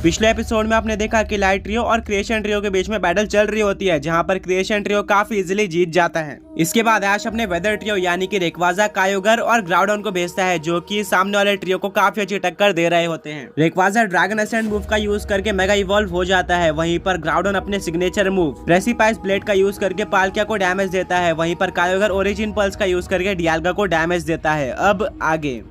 पिछले एपिसोड में आपने देखा कि लाइट ट्रियो और क्रिएशन ट्रियो के बीच में बैटल चल रही होती है, जहां पर क्रिएशन ट्रियो काफी इजीली जीत जाता है। इसके बाद ऐश अपने वेदर ट्रियो यानी कि रेक्वाजा, कायोगर और ग्राउडन को भेजता है, जो कि सामने वाले ट्रियो को काफी अच्छी टक्कर दे रहे होते हैं। रेक्वाजा ड्रैगन असेंड मूव का यूज करके मेगा इवॉल्व हो जाता है। वहीं पर ग्राउडन अपने सिग्नेचर मूव प्रेसिपाइस ब्लेड का यूज करके पाल्किया को डैमेज देता है। वहीं पर कायोगर ओरिजिन पल्स का यूज करके डियाल्गा को डैमेज देता है। अब आगे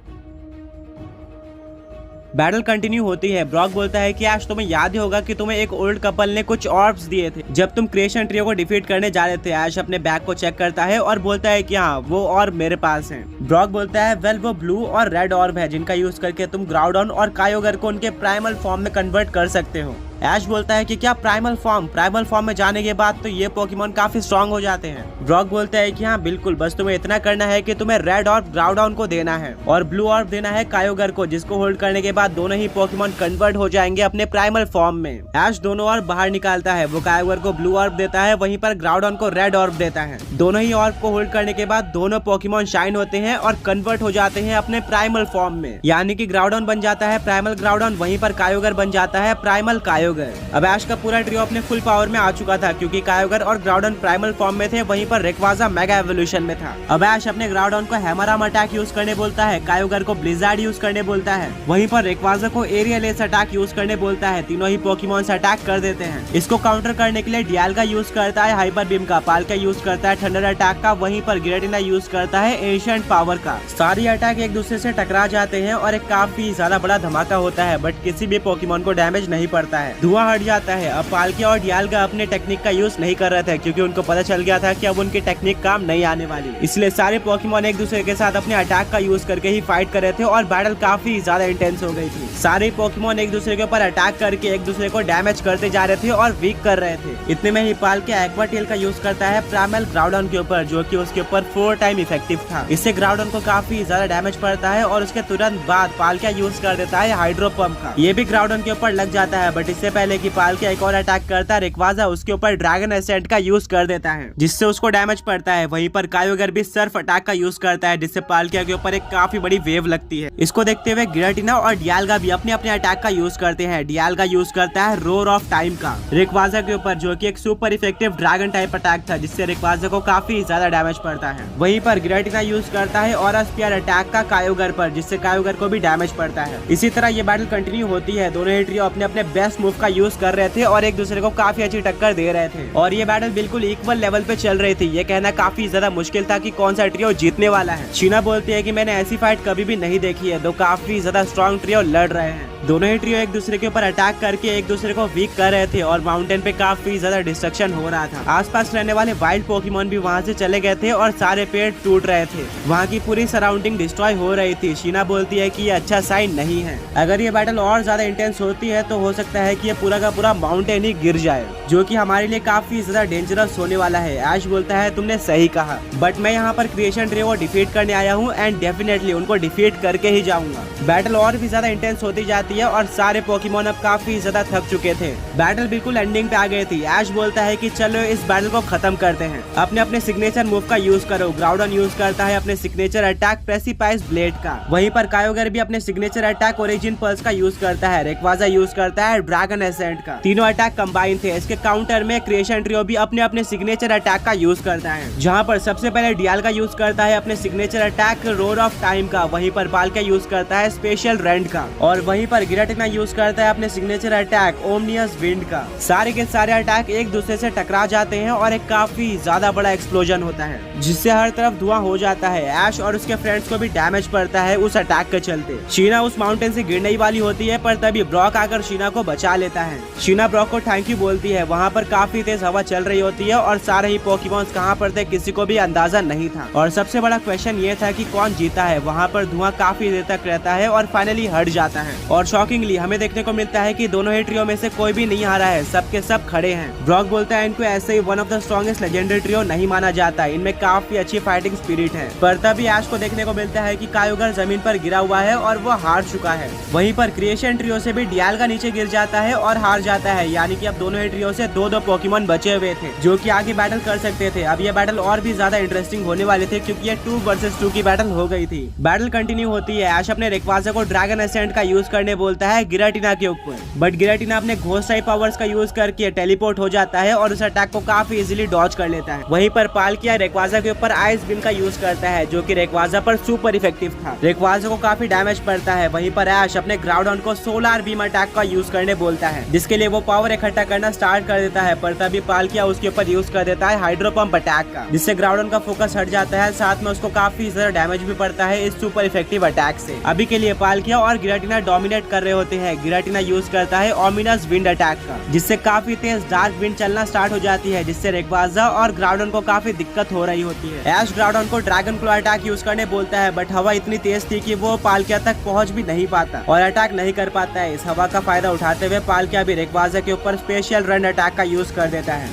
बैटल कंटिन्यू होती है। ब्रॉक बोलता है कि आज तुम्हें याद ही होगा कि तुम्हें एक ओल्ड कपल ने कुछ ऑर्ब्स दिए थे जब तुम क्रिएशन ट्रियो को डिफीट करने जा रहे थे। ऐश अपने बैग को चेक करता है और बोलता है कि हाँ, वो ऑर्ब मेरे पास हैं। ब्रॉक बोलता है वेल, वो ब्लू और रेड ऑर्ब है जिनका यूज करके तुम ग्राउडन और कायोगर को उनके प्राइमल फॉर्म में कन्वर्ट कर सकते हो। ऐश बोलता है कि क्या प्राइमल फॉर्म में जाने के बाद तो ये पोकेमॉन काफी स्ट्रॉन्ग हो जाते हैं। ब्रॉक बोलता है कि हाँ बिल्कुल, बस तुम्हें इतना करना है कि तुम्हें रेड ऑर्ब ग्राउडन को देना है और ब्लू ऑर्ब देना है कायोगर को, जिसको होल्ड करने के बाद दोनों ही पोकेमॉन कन्वर्ट हो जाएंगे अपने प्राइमल फॉर्म में। ऐश दोनों ऑर्ब बाहर निकालता है। वो कायोगर को ब्लू ऑर्ब देता है, वहीं पर ग्राउडन को रेड ऑर्ब देता है। दोनों ही ऑर्ब को होल्ड करने के बाद दोनों पोकेमॉन शाइन होते हैं और कन्वर्ट हो जाते हैं अपने प्राइमल फॉर्म में, यानी कि ग्राउडन बन जाता है प्राइमल ग्राउडन, वहीं पर कायोगर बन जाता है प्राइमल कायोगर। अब ऐश का पूरा ट्रियो अपने फुल पावर में आ चुका था, क्योंकि कायोगर और ग्राउडन प्राइमल फॉर्म में थे, वहीं पर रेक्वाजा मेगा एवोल्यूशन में था। अब ऐश अपने ग्राउडन को हैमराम अटैक यूज करने बोलता है, कायोगर को ब्लिजार्ड यूज करने बोलता है, वहीं पर रेक्वाजा को एरियल एस अटैक यूज करने बोलता है। तीनों ही पोकेमॉन से अटैक कर देते हैं। इसको काउंटर करने के लिए डियाल्गा यूज करता है हाइपर बीम का, पाल्किया यूज करता है थंडर अटैक का, वहीं पर गिरेटिना यूज करता है एंशिएंट पावर का। सारी अटैक एक दूसरे से टकरा जाते हैं और एक काफी ज्यादा बड़ा धमाका होता है, बट किसी भी पोकेमॉन को डैमेज नहीं पड़ता है। धुआं हट जाता है। अब पाल्किया और डियाल्गा अपने टेक्निक का यूज नहीं कर रहे थे, क्योंकि उनको पता चल गया था कि अब उनकी टेक्निक काम नहीं आने वाली। इसलिए सारे पोकेमॉन एक दूसरे के साथ अपने अटैक का यूज करके ही फाइट कर रहे थे और बैटल काफी ज्यादा इंटेंस हो गई थी। सारे पोकेमॉन एक दूसरे के ऊपर अटैक करके एक दूसरे को डैमेज करते जा रहे थे और वीक कर रहे थे। इतने में ही पाल्किया एक्वा टेल का यूज करता है प्राइमल ग्राउडन के ऊपर, जो कि उसके ऊपर 4 टाइम इफेक्टिव था। इससे ग्राउडन को काफी ज्यादा डैमेज पड़ता है और उसके तुरंत बाद पाल्किया यूज कर देता है हाइड्रो पंप का। ये भी ग्राउडन के ऊपर लग जाता है, बट इससे पहले कि पाल्किया एक और अटैक करता है, रेक्वाजा उसके ऊपर ड्रैगन एसेंट का यूज कर देता है, जिससे उसको डैमेज पड़ता है। वहीं पर कायोगर भी सर्फ अटैक का यूज करता है, जिससे पाल्किया के ऊपर एक काफी बड़ी वेव लगती है। इसको देखते हुए गिरेटिना और डियाल्गा भी अपने अपने अटैक का यूज करते हैं। डियाल्गा यूज करता है रोर ऑफ टाइम का रेक्वाजा के ऊपर, जो कि एक super effective dragon type attack था, जिससे रेक्वाजा को काफी ज्यादा डैमेज पड़ता है। वहीं पर गिरेटिना यूज करता है ऑरा स्पीयर अटैक का कायोगर पर, जिससे कायोगर को भी डैमेज पड़ता है। इसी तरह ये बैटल कंटिन्यू होती है। दोनों ही ट्रियो अपने अपने बेस्ट मूव का यूज कर रहे थे और एक दूसरे को काफी अच्छी टक्कर दे रहे थे, और ये बैटल बिल्कुल इक्वल लेवल पे चल रही थी। ये कहना काफी ज्यादा मुश्किल था कि कौन सा ट्रियो जीतने वाला है। शीना बोलती है कि मैंने ऐसी फाइट कभी भी नहीं देखी है। दो काफी ज्यादा स्ट्रॉन्ग ट्रियो लड़ रहे हैं। दोनों ही ट्रियो एक दूसरे के ऊपर अटैक करके एक दूसरे को वीक कर रहे थे और माउंटेन पे काफी ज्यादा डिस्ट्रक्शन हो रहा था। आसपास रहने वाले वाइल्ड पोकेमॉन भी वहाँ से चले गए थे और सारे पेड़ टूट रहे थे। वहाँ की पूरी सराउंडिंग डिस्ट्रॉय हो रही थी। शीना बोलती है कि ये अच्छा साइन नहीं है। अगर ये बैटल और ज्यादा इंटेंस होती है तो हो सकता है कि ये पूरा का पूरा माउंटेन ही गिर जाए, जो कि हमारे लिए काफी ज्यादा डेंजरस होने वाला है। ऐश बोलता है तुमने सही कहा, बट मैं यहाँ पर क्रिएशन ट्रियो को डिफीट करने आया हूँ एंड डेफिनेटली उनको डिफीट करके ही जाऊंगा। बैटल और भी ज्यादा इंटेंस होती जाती है और सारे पोकेमॉन अब काफी ज्यादा थक चुके थे। बैटल बिल्कुल एंडिंग पे आ गई थी। ऐश बोलता है कि चलो इस बैटल को खत्म करते हैं। अपने अपने सिग्नेचर मूव का यूज करो। ग्राउडन यूज करता है अपने सिग्नेचर अटैक प्रेसिपाइस ब्लेड का, वहीं पर कायोगर भी अपने सिग्नेचर अटैक ओरिजिन पल्स का यूज करता है। रेक्वाजा यूज करता है ड्रैगन एसेंट का। तीनों अटैक कंबाइन थे। इसके काउंटर में क्रिएशन ट्रियो भी अपने अपने सिग्नेचर अटैक का यूज करता है, जहाँ पर सबसे पहले डियाल्गा यूज करता है अपने signature attack roar of time का, वहीं पर पाल्किया यूज करता है स्पेशल रेंट का, और वहीं पर गिरेटिना यूज करता है अपने सिग्नेचर अटैक ओमनियस विंड का। सारे के सारे अटैक एक दूसरे से टकरा जाते हैं और एक काफी ज्यादा बड़ा एक्सप्लोजन होता है, जिससे हर तरफ धुआं हो जाता है। ऐश और उसके फ्रेंड्स को भी डैमेज पड़ता है उस अटैक के चलते। शीना उस माउंटेन से गिरने वाली होती है, पर तभी ब्रॉक आकर शीना को बचा लेता है। शीना ब्रॉक को थैंक यू बोलती है। वहाँ पर काफी तेज हवा चल रही होती है और सारे ही पोकेमॉन्स कहाँ पर थे किसी को भी अंदाजा नहीं था। और सबसे बड़ा क्वेश्चन ये था कि कौन जीता है। वहाँ पर धुआं काफी देर तक रहता है और फाइनली हट जाता है, और शॉकिंगली हमें देखने को मिलता है कि दोनों ही ट्रियो में से कोई भी नहीं हारा है, सबके सब खड़े हैं। ब्रॉक बोलता है इनको ऐसे ही one of the strongest legendary trio नहीं माना जाता, इनमें काफी अच्छी फाइटिंग स्पिरिट है। पर तभी ऐश को देखने को मिलता है कि कायोगर जमीन पर गिरा हुआ है और वो हार चुका है। वहीं पर क्रिएशन ट्रियो से भी डियाल्गा नीचे गिर जाता है है और हार जाता है, यानी कि अब दोनों ही ट्रियो से दो पोकेमॉन बचे हुए थे जो कि आगे बैटल कर सकते थे। अब ये बैटल और भी ज्यादा इंटरेस्टिंग होने वाले थे क्योंकि ये 2 वर्सेस 2 की बैटल हो गई थी। बैटल कंटिन्यू होती है। ऐश अपने रेक्वाजा को ड्रैगन एसेंट का यूज करने बोलता है गिराटिना के ऊपर, बट गिराटिना अपने घोस्ट टाइप पावर्स का यूज करके टेलीपोर्ट हो जाता है और उस अटैक को काफी इजीली डॉज कर लेता है। वहीं पर पाल्किया रेक्वाजा के ऊपर आइस बीम का यूज करता है जो कि रेक्वाजा पर सुपर इफेक्टिव था। रेक्वाजा को काफी डैमेज पड़ता है। वहीं पर ऐश अपने ग्राउडन को सोलर बीम अटैक का यूज करने बोलता है जिसके लिए वो पावर इकट्ठा करना स्टार्ट कर देता है, पर तभी पाल्किया उसके ऊपर यूज कर देता है हाइड्रो पंप अटैक का, जिससे ग्राउडन का फोकस हट जाता है, साथ में उसको काफी ज्यादा डैमेज भी पड़ता है इस सुपर इफेक्टिव अटैक से। अभी के लिए पाल्किया और गिराटिना डोमिनेट कर रहे होते हैं। गिराटिना यूज करता है ओमिनस विंड अटैक का, जिससे काफी तेज डार्क विंड चलना स्टार्ट हो जाती है, जिससे रेक्वाजा और ग्राउडन को काफी दिक्कत हो रही होती है। ऐश ग्राउडन को ड्रैगन क्लॉ अटैक यूज करने बोलता है, बट हवा इतनी तेज थी कि वो पाल्किया तक पहुंच भी नहीं पाता और अटैक नहीं कर पाता है। इस हवा का फायदा उठाते हुए पाल्किया भी रेक्वाजा के ऊपर स्पेशल रन अटैक का यूज कर देता है,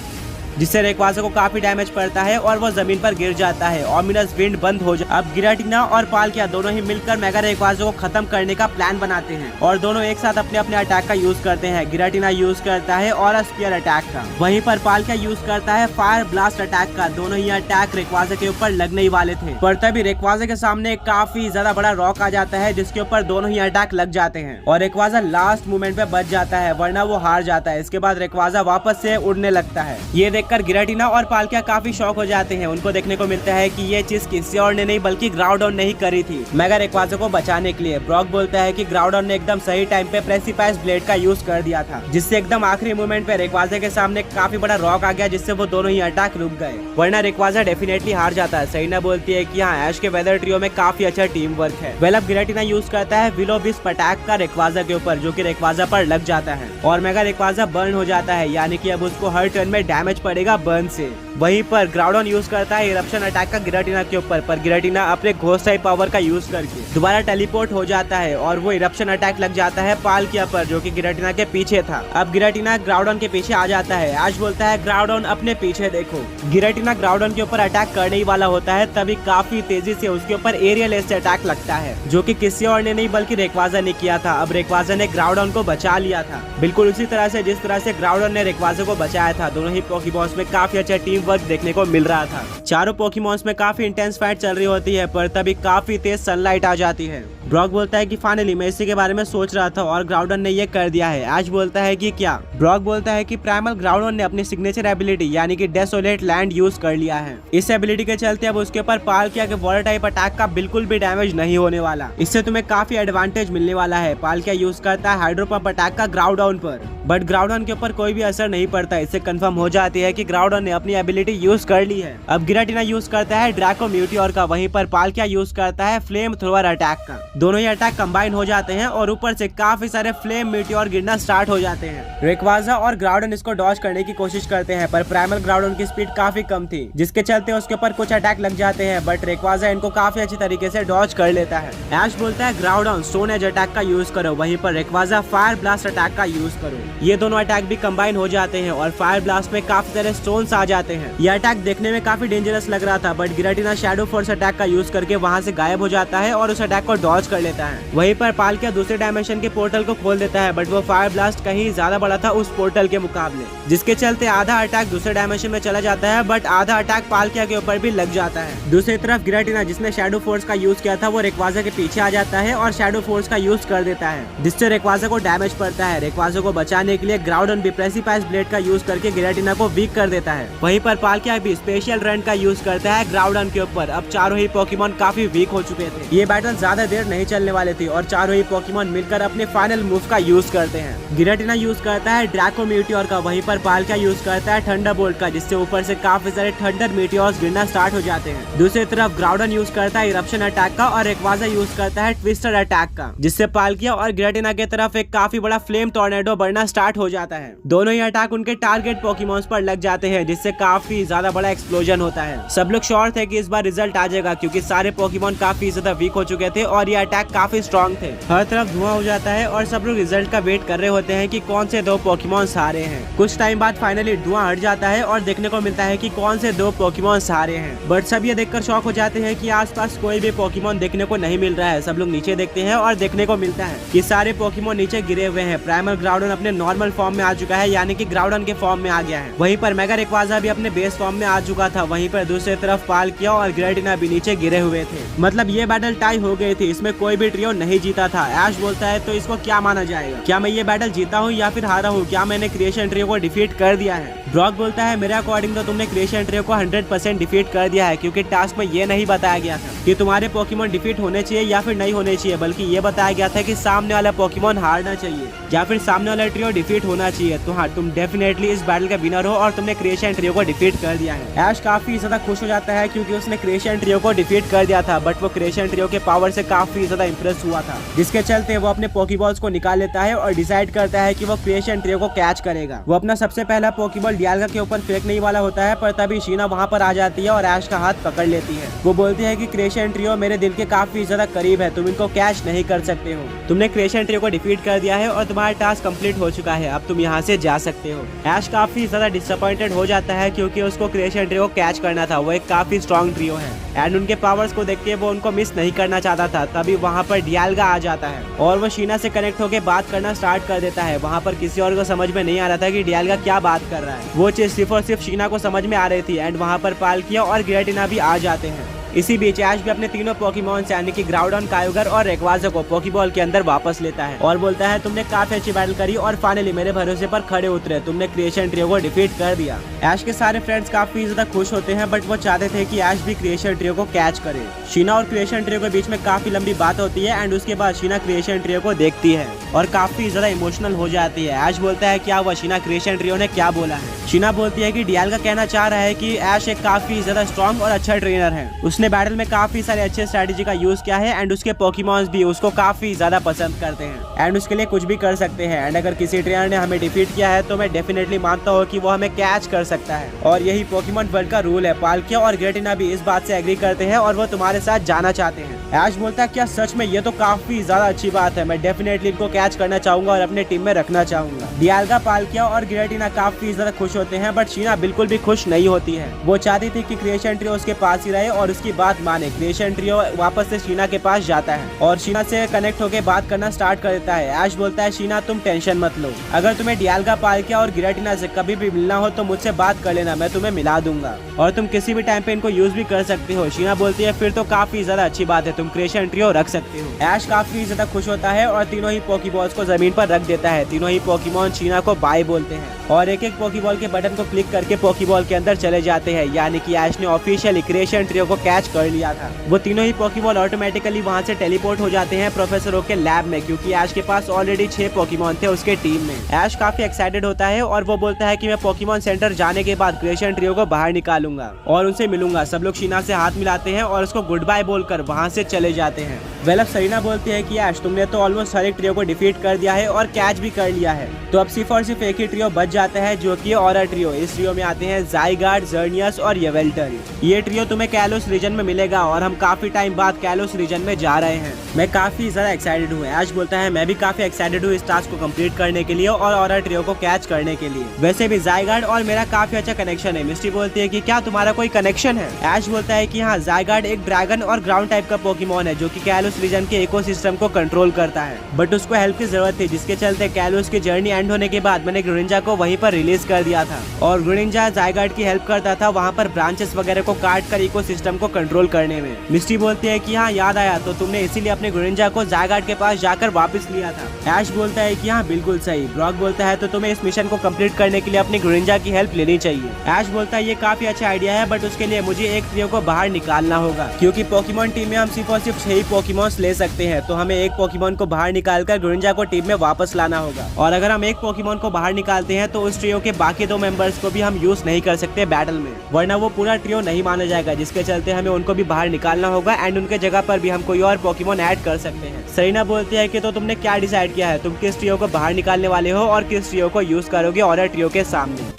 जिससे रेक्वाजा को काफी डैमेज पड़ता है और वो जमीन पर गिर जाता है। ओमिनस विंड बंद हो जाए। अब गिराटिना और पाल्किया दोनों ही मिलकर मेगा रेक्वाजा को खत्म करने का प्लान बनाते हैं और दोनों एक साथ अपने अपने अटैक का यूज करते हैं। गिराटिना यूज करता है और स्पीयर अटैक का, वहीं पर पाल्किया यूज करता है फायर ब्लास्ट अटैक का। दोनों ही अटैक रेक्वाजा के ऊपर लगने ही वाले थे, पर तभी रेक्वाजा के सामने काफी ज्यादा बड़ा रॉक आ जाता है जिसके ऊपर दोनों ही अटैक लग जाते हैं और रेक्वाजा लास्ट मोमेंट पे बच जाता है, वरना वो हार जाता है। इसके बाद रेक्वाजा वापस से उड़ने लगता है। ये देखकर गिराटिना और पाल्किया काफी शॉक हो जाते हैं। उनको देखने को मिलता है कि ये चीज किसी और ने नहीं बल्कि ग्राउडन ने ही करी थी मेगा रेक्वाजा को बचाने के लिए। ब्रॉक बोलता है कि ग्राउडन ने एकदम सही टाइम पे प्रेसिपाइस ब्लेड का यूज कर दिया था, जिससे एकदम आखिरी मोमेंट पे रेक्वाजा के सामने काफी बड़ा रॉक आ गया, जिससे वो दोनों ही अटैक रुक गए, वरना रेक्वाजा डेफिनेटली हार जाता है। सहीना बोलती है कि हाँ, ऐश के वेदर ट्रियो में काफी अच्छा टीम वर्क है। वेल अब गिराटिना यूज करता है विलो विस्प अटैक का रेक्वाजा के ऊपर, जो कि रेक्वाजा पर लग जाता है और मेगा रेक्वाजा बर्न हो जाता है, यानी कि अब उसको हर टर्न में डैमेज पड़ेगा बर्न से। वहीं पर ग्राउडन यूज करता है इरप्शन अटैक का गिराटिना के ऊपर, पर गिराटिना अपने घोस्ट टाइप पावर का यूज करके दोबारा टेलीपोर्ट हो जाता है और वो इरप्शन अटैक लग जाता है पाल्किया पर, जो कि गिराटिना के पीछे था। अब गिराटिना ग्राउडन के पीछे आ जाता है। ऐश बोलता है ग्राउडन अपने पीछे देखो। गिराटिना ग्राउडन के ऊपर अटैक करने ही वाला होता है, तभी काफी तेजी से उसके ऊपर एरियल एस अटैक लगता है, जो कि किसी और ने नहीं बल्कि रेक्वाजा ने किया था। अब रेक्वाजा ने ग्राउडन को बचा लिया था, बिल्कुल उसी तरह से जिस तरह से ग्राउडन ने रेक्वाजा को बचाया था। दोनों ही पोकेमॉन्स में काफी अच्छा टीम वर्क देखने को मिल रहा था। चारों पोकेमॉन्स में काफी इंटेंस फाइट चल रही होती है, पर तभी काफी तेज सनलाइट आ जाती है। ब्रॉक बोलता है कि फाइनली मैं इसी के बारे में सोच रहा था और ग्राउडन ने ये कर दिया है। ऐश बोलता है कि क्या? ब्रॉक बोलता है कि प्राइमल ग्राउडन ने अपनी सिग्नेचर एबिलिटी यानी कि डेसोलेट लैंड यूज कर लिया है। इस एबिलिटी के चलते अब उसके ऊपर पाल्किया के वाटर टाइप अटैक का बिल्कुल भी डैमेज नहीं होने वाला। इससे तुम्हें काफी एडवांटेज मिलने वाला है। पाल्किया यूज करता है हाइड्रो पंप अटैक का ग्राउडन पर, बट ग्राउडन के ऊपर कोई भी असर नहीं पड़ता। इससे कंफर्म हो जाती है कि ग्राउडन ने अपनी एबिलिटी यूज कर ली है। अब गिराटिना यूज करता है ड्रैको म्यूटियोर का, वहीं पर पाल्किया यूज करता है फ्लेम थ्रोअर अटैक का। दोनों ही अटैक कंबाइन हो जाते हैं और ऊपर से काफी सारे फ्लेम म्यूटियोर गिरना स्टार्ट हो जाते हैं। रेक्वाजा और ग्राउडन इसको डॉज करने की कोशिश करते हैं, पर प्राइमल ग्राउडन की स्पीड काफी कम थी, जिसके चलते उसके ऊपर कुछ अटैक लग जाते हैं, बट रेक्वाजा इनको काफी अच्छी तरीके से डॉज कर लेता है। ऐश बोलता है ग्राउडन स्टोन एज अटैक का यूज करो, वहीं पर रेक्वाजा फायर ब्लास्ट अटैक का यूज करो। ये दोनों अटैक भी कंबाइन हो जाते हैं और फायर ब्लास्ट में काफी सारे स्टोन्स आ जाते हैं। ये अटैक देखने में काफी डेंजरस लग रहा था, बट गिराटिना शैडो फोर्स अटैक का यूज करके वहां से गायब हो जाता है और उस अटैक को डॉज कर लेता है। वहीं पर पाल्किया दूसरे डायमेंशन के पोर्टल को खोल देता है, बट वो फायर ब्लास्ट कहीं ज्यादा बड़ा था उस पोर्टल के मुकाबले, जिसके चलते आधा अटैक दूसरे डायमेंशन में चला जाता है, बट आधा अटैक पाल्किया के ऊपर भी लग जाता है। दूसरी तरफ गिराटिना जिसने शैडो फोर्स का यूज किया था वो रेक्वाजा के पीछे आ जाता है और शैडो फोर्स का यूज कर देता है, जिससे रेक्वाजा को डैमेज पड़ता है। रेक्वाजा को बचाने के लिए ग्राउडन भी प्रेसिपाइस ब्लेड का यूज करके गिराटिना को वीक कर देता है। वहीं पर पाल्किया भी स्पेशल रन का यूज करता है ग्राउडन के ऊपर। अब चारों ही पोकेमॉन काफी वीक हो चुके थे। ये बैटल ज्यादा देर नहीं चलने वाले थे और चारों ही पोकेमॉन मिलकर अपने फाइनल मूव का यूज करते हैं। गिराटिना यूज करता है ड्रैको म्यूटियोर का, वहीं पर पाल्किया यूज करता है थंडरबोल्ट का, जिससे ऊपर से काफी सारे थंडर मीटियोर्स गिरना स्टार्ट हो जाते हैं। दूसरी तरफ ग्राउडन यूज करता है इरप्शन अटैक का और रेक्वाजा यूज करता है ट्विस्टर अटैक का, जिससे पाल्किया और गिराटिना की तरफ एक काफी बड़ा फ्लेम टॉर्नेडो बढ़ना स्टार्ट हो जाता है। दोनों ही अटैक उनके टारगेट पोकेमॉन्स पर लग जाते हैं, जिससे काफी ज्यादा बड़ा एक्सप्लोजन होता है। सब लोग श्योर थे कि इस बार रिजल्ट आ जाएगा, क्योंकि सारे पोकेमॉन काफी ज्यादा वीक हो चुके थे और ये अटैक काफी स्ट्रॉन्ग थे। हर तरफ धुआं हो जाता है और सब लोग रिजल्ट का वेट कर रहे होते हैं कि कौन से 2 पोकेमॉन हारे हैं। कुछ टाइम बाद फाइनली धुआं हट जाता है और देखने को मिलता है कि कौन से 2 पोकेमॉन हारे हैं। बट सब ये देखकर शॉक हो जाते हैं कि आसपास कोई भी पोकेमॉन देखने को नहीं मिल रहा है। सब लोग नीचे देखते हैं और देखने को मिलता है कि सारे पोकेमॉन नीचे गिरे हुए हैं। प्राइमल ग्राउडन अपने नॉर्मल फॉर्म में आ चुका है, यानी कि ग्राउडन के फॉर्म में आ गया है। वहीं पर मेगा रेक्वाजा भी अपने बेस फॉर्म में आ चुका था। वहीं पर दूसरी तरफ पाल्किया और गिराटिना भी नीचे गिरे हुए थे। मतलब ये बैटल टाई हो गई थी, इसमें कोई भी ट्रियो नहीं जीता था। ऐश बोलता है तो इसको क्या माना जाएगा? क्या मैं ये बैटल जीता हूँ या फिर हारा हूँ? क्या मैंने क्रिएशन ट्रियो को डिफीट कर दिया है? ब्रॉक बोलता है मेरे अकॉर्डिंग तो तुमने क्रिएशन ट्रियो को 100% डिफीट कर दिया है, क्योंकि टास्क में ये नहीं बताया गया था कि तुम्हारे पोकेमॉन डिफीट होने चाहिए या फिर नहीं होने चाहिए, बल्कि ये बताया गया था कि सामने वाला पोकेमॉन हारना चाहिए या फिर सामने वाला ट्रियो डिफीट होना चाहिए। तो हाँ, तुम डेफिनेटली इस बैटल का विनर हो और तुमने क्रिएशन ट्रियो को डिफीट कर दिया है। ऐश काफी ज्यादा खुश हो जाता है क्योंकि उसने क्रिएशन ट्रियो को डिफीट कर दिया था, बट वो क्रिएशन ट्रियो के पावर से काफी ज्यादा इंप्रेस हुआ था, जिसके चलते वो अपने पोकेबॉल्स को निकाल लेता है और डिसाइड करता है कि वो क्रिएशन ट्रियो को कैच करेगा। वो अपना सबसे पहला पोकेबॉल डियाल्गा के ऊपर फेंकने ही वाला होता है, पर तभी शीना वहाँ पर आ जाती है और ऐश का हाथ पकड़ लेती है। वो बोलती है कि क्रिएशन ट्रियो मेरे दिल के काफी ज्यादा करीब है, तुम इनको कैच नहीं कर सकते हो। तुमने क्रिएशन ट्रियो को डिफीट कर दिया है और तुम्हारा टास्क कंप्लीट हो चुका है, अब तुम यहाँ से जा सकते हो। ऐश काफी ज्यादा डिसअपॉइंटेड हो जाता है क्योंकि उसको क्रिएशन ट्रियो को कैच करना था। वो एक काफी स्ट्रॉन्ग ट्रियो है एंड उनके पावर्स को देख के वो उनको मिस नहीं करना चाहता था। तभी वहाँ पर डियाल्गा आ जाता है और वो शीना से कनेक्ट होकर बात करना स्टार्ट कर देता है। वहाँ पर किसी और को समझ में नहीं आ रहा था कि डियाल्गा क्या बात कर रहा है। वो चीज सिर्फ और सिर्फ शीना को समझ में आ रही थी एंड वहाँ पर पाल्किया और गिराटिना भी आ जाते हैं। इसी बीच ऐश भी अपने तीनों पोकेमॉन्स यानी कि ग्राउडन, कायोगर और रेक्वाजा को पोकेबॉल के अंदर वापस लेता है और बोलता है तुमने काफी अच्छी बैटल करी और फाइनली मेरे भरोसे पर खड़े उतरे, तुमने क्रिएशन ट्रियो को डिफीट कर दिया। ऐश के सारे फ्रेंड्स काफी ज्यादा खुश होते हैं, बट वो चाहते थे कि ऐश भी क्रिएशन ट्रियो को कैच करे। शीना और क्रिएशन ट्रियो के बीच में काफी लंबी बात होती है एंड उसके बाद शीना क्रिएशन ट्रियो को देखती है और काफी ज्यादा इमोशनल हो जाती है। ऐश बोलता है क्या हुआ शीना, क्रिएशन ट्रियो ने क्या बोला है? शीना बोलती है कि डियाल्गा कहना चाह रहा है कि ऐश एक काफी ज्यादा स्ट्रॉन्ग और अच्छा ट्रेनर है, उसने बैटल में काफी सारे अच्छे स्ट्रेटेजी का यूज किया है एंड उसके पोकेमॉन्स भी उसको काफी ज्यादा पसंद करते हैं एंड उसके लिए कुछ भी कर सकते हैं। एंड अगर किसी ट्रेनर ने हमें डिफीट किया है तो मैं डेफिनेटली मानता हूँ कि वो हमें कैच कर सकता है और यही पोकेमॉन वर्ल्ड का रूल है। पाल्किया और गिराटिना भी इस बात से एग्री करते हैं और वो तुम्हारे साथ जाना चाहते हैं। ऐश बोलता है क्या सच में? ये तो काफी ज्यादा अच्छी बात है, मैं डेफिनेटली इनको कैच करना चाहूंगा और अपने टीम में रखना चाहूंगा। डियाल्गा, पाल्किया और गिराटिना काफी ज्यादा खुश होते हैं, बट शीना बिल्कुल भी खुश नहीं होती है। वो चाहती थी कि क्रिएशन ट्रियो उसके पास ही रहे और उसकी बात माने। क्रिएशन ट्रियो वापस से शीना के पास जाता है और शीना से कनेक्ट होकर बात करना स्टार्ट कर देता है। ऐश बोलता है शीना तुम टेंशन मत लो, अगर तुम्हें डियाल्गा, पाल्किया और गिराटिना से कभी भी मिलना हो तो मुझसे बात कर लेना, मैं तुम्हें मिला दूंगा और तुम किसी भी टाइम पे इनको यूज भी कर सकते हो। शीना बोलती है फिर तो काफी ज्यादा अच्छी बात है, तुम क्रिएशन ट्रियो रख सकते हो। ऐश काफी ज्यादा खुश होता है और तीनों ही पोकेबॉल्स को जमीन पर रख देता है। तीनों ही पोकेमॉन शीना को बाय बोलते हैं और एक एक पोकेबॉल के बटन को क्लिक करके पोकेबॉल के अंदर चले जाते हैं, यानी कि ऐश ने ऑफिशियली क्रिएशन ट्रियो को कैच कर लिया था। वो तीनों ही पोकेबॉल ऑटोमेटिकली वहां से टेलीपोर्ट हो जाते हैं प्रोफेसर ओक के लैब में, क्योंकि ऐश के पास ऑलरेडी 6 पोकेमॉन थे उसके टीम में। ऐश काफी एक्साइटेड होता है और वो बोलता है कि मैं पोकेमॉन सेंटर जाने के बाद क्रिएशन ट्रियो को बाहर निकालूंगा और उनसे मिलूंगा। सब लोग शीना से हाथ मिलाते हैं और उसको गुड बाय बोलकर वहां से चले जाते हैं। वेल अब सरीना बोलती है कि ऐश तुमने तो ऑलमोस्ट हर एक ट्रियो को डिफीट कर दिया है और कैच भी कर लिया है, तो अब सिर्फ और सिर्फ एक ही ट्रियो बच जाता है जो कि ऑरा ट्रियो। इस ट्रियो में आते हैं ज़ाइगार्ड, जर्नियस और येवेल्टर। ये ट्रियो तुम्हें कैलोस रीजन में मिलेगा और हम काफी टाइम बाद कैलोस रीजन में जा रहे हैं। मैं काफी ज्यादा एक्साइटेड हूँ। ऐश बोलता है मैं भी काफी एक्साइटेड हूँ इस टास्क को कंप्लीट करने के लिए और ऑरा ट्रियो को कैच करने के लिए। वैसे भी ज़ाइगार्ड और मेरा काफी अच्छा कनेक्शन है। मिस्टी बोलती है कि क्या तुम्हारा कोई कनेक्शन है? ऐश बोलता है कि हाँ, ज़ाइगार्ड एक ड्रैगन और ग्राउंड टाइप का पोकेमॉन है जो कि कैलोस रीजन के इकोसिस्टम को कंट्रोल करता है, बट उसको हेल्प की जरूरत थी, जिसके चलते कैलोस की जर्नी एंड होने के बाद मैंने ग्रिनिंजा को वहीं पर रिलीज कर दिया था और ग्रिनिंजा ज़ाइगार्ड की हेल्प करता था वहाँ पर ब्रांचेस वगैरह को काट कर इकोसिस्टम को कंट्रोल करने में। मिस्टी बोलती है कि हाँ याद आया, तो तुमने इसीलिए अपने ग्रिनिंजा को ज़ाइगार्ड के पास जाकर वापस लिया था। ऐश बोलता है कि हाँ बिल्कुल सही। ब्रॉक बोलता है तो तुम्हें इस मिशन को कंप्लीट करने के लिए अपनी ग्रिनिंजा की हेल्प लेनी चाहिए। ऐश बोलता है ये काफी अच्छा आइडिया है, बट उसके लिए मुझे एक ट्रियो को बाहर निकालना होगा, क्योंकि पोकेमॉन टीम में हम सिर्फ और सिर्फ 6 ही पोकेमॉन्स ले सकते हैं, तो हमें एक पोकेमॉन को बाहर निकालकर ग्रिनिंजा को टीम में वापस लाना होगा। और अगर हम एक पोकेमॉन को बाहर निकालते हैं तो उस ट्रियो के बाकी 2 मेंबर्स को भी हम यूज नहीं कर सकते बैटल में, वरना वो पूरा ट्रियो नहीं माना जाएगा, जिसके चलते हमें उनको भी बाहर निकालना होगा एंड उनके जगह पर भी हम कोई और पोकेमॉन ऐड कर सकते हैं। सरीना बोलती है कि तो तुमने क्या डिसाइड किया है, तुम किस ट्रियो को बाहर निकालने वाले हो और किस ट्रियो को यूज करोगे ऑरा ट्रियो के सामने?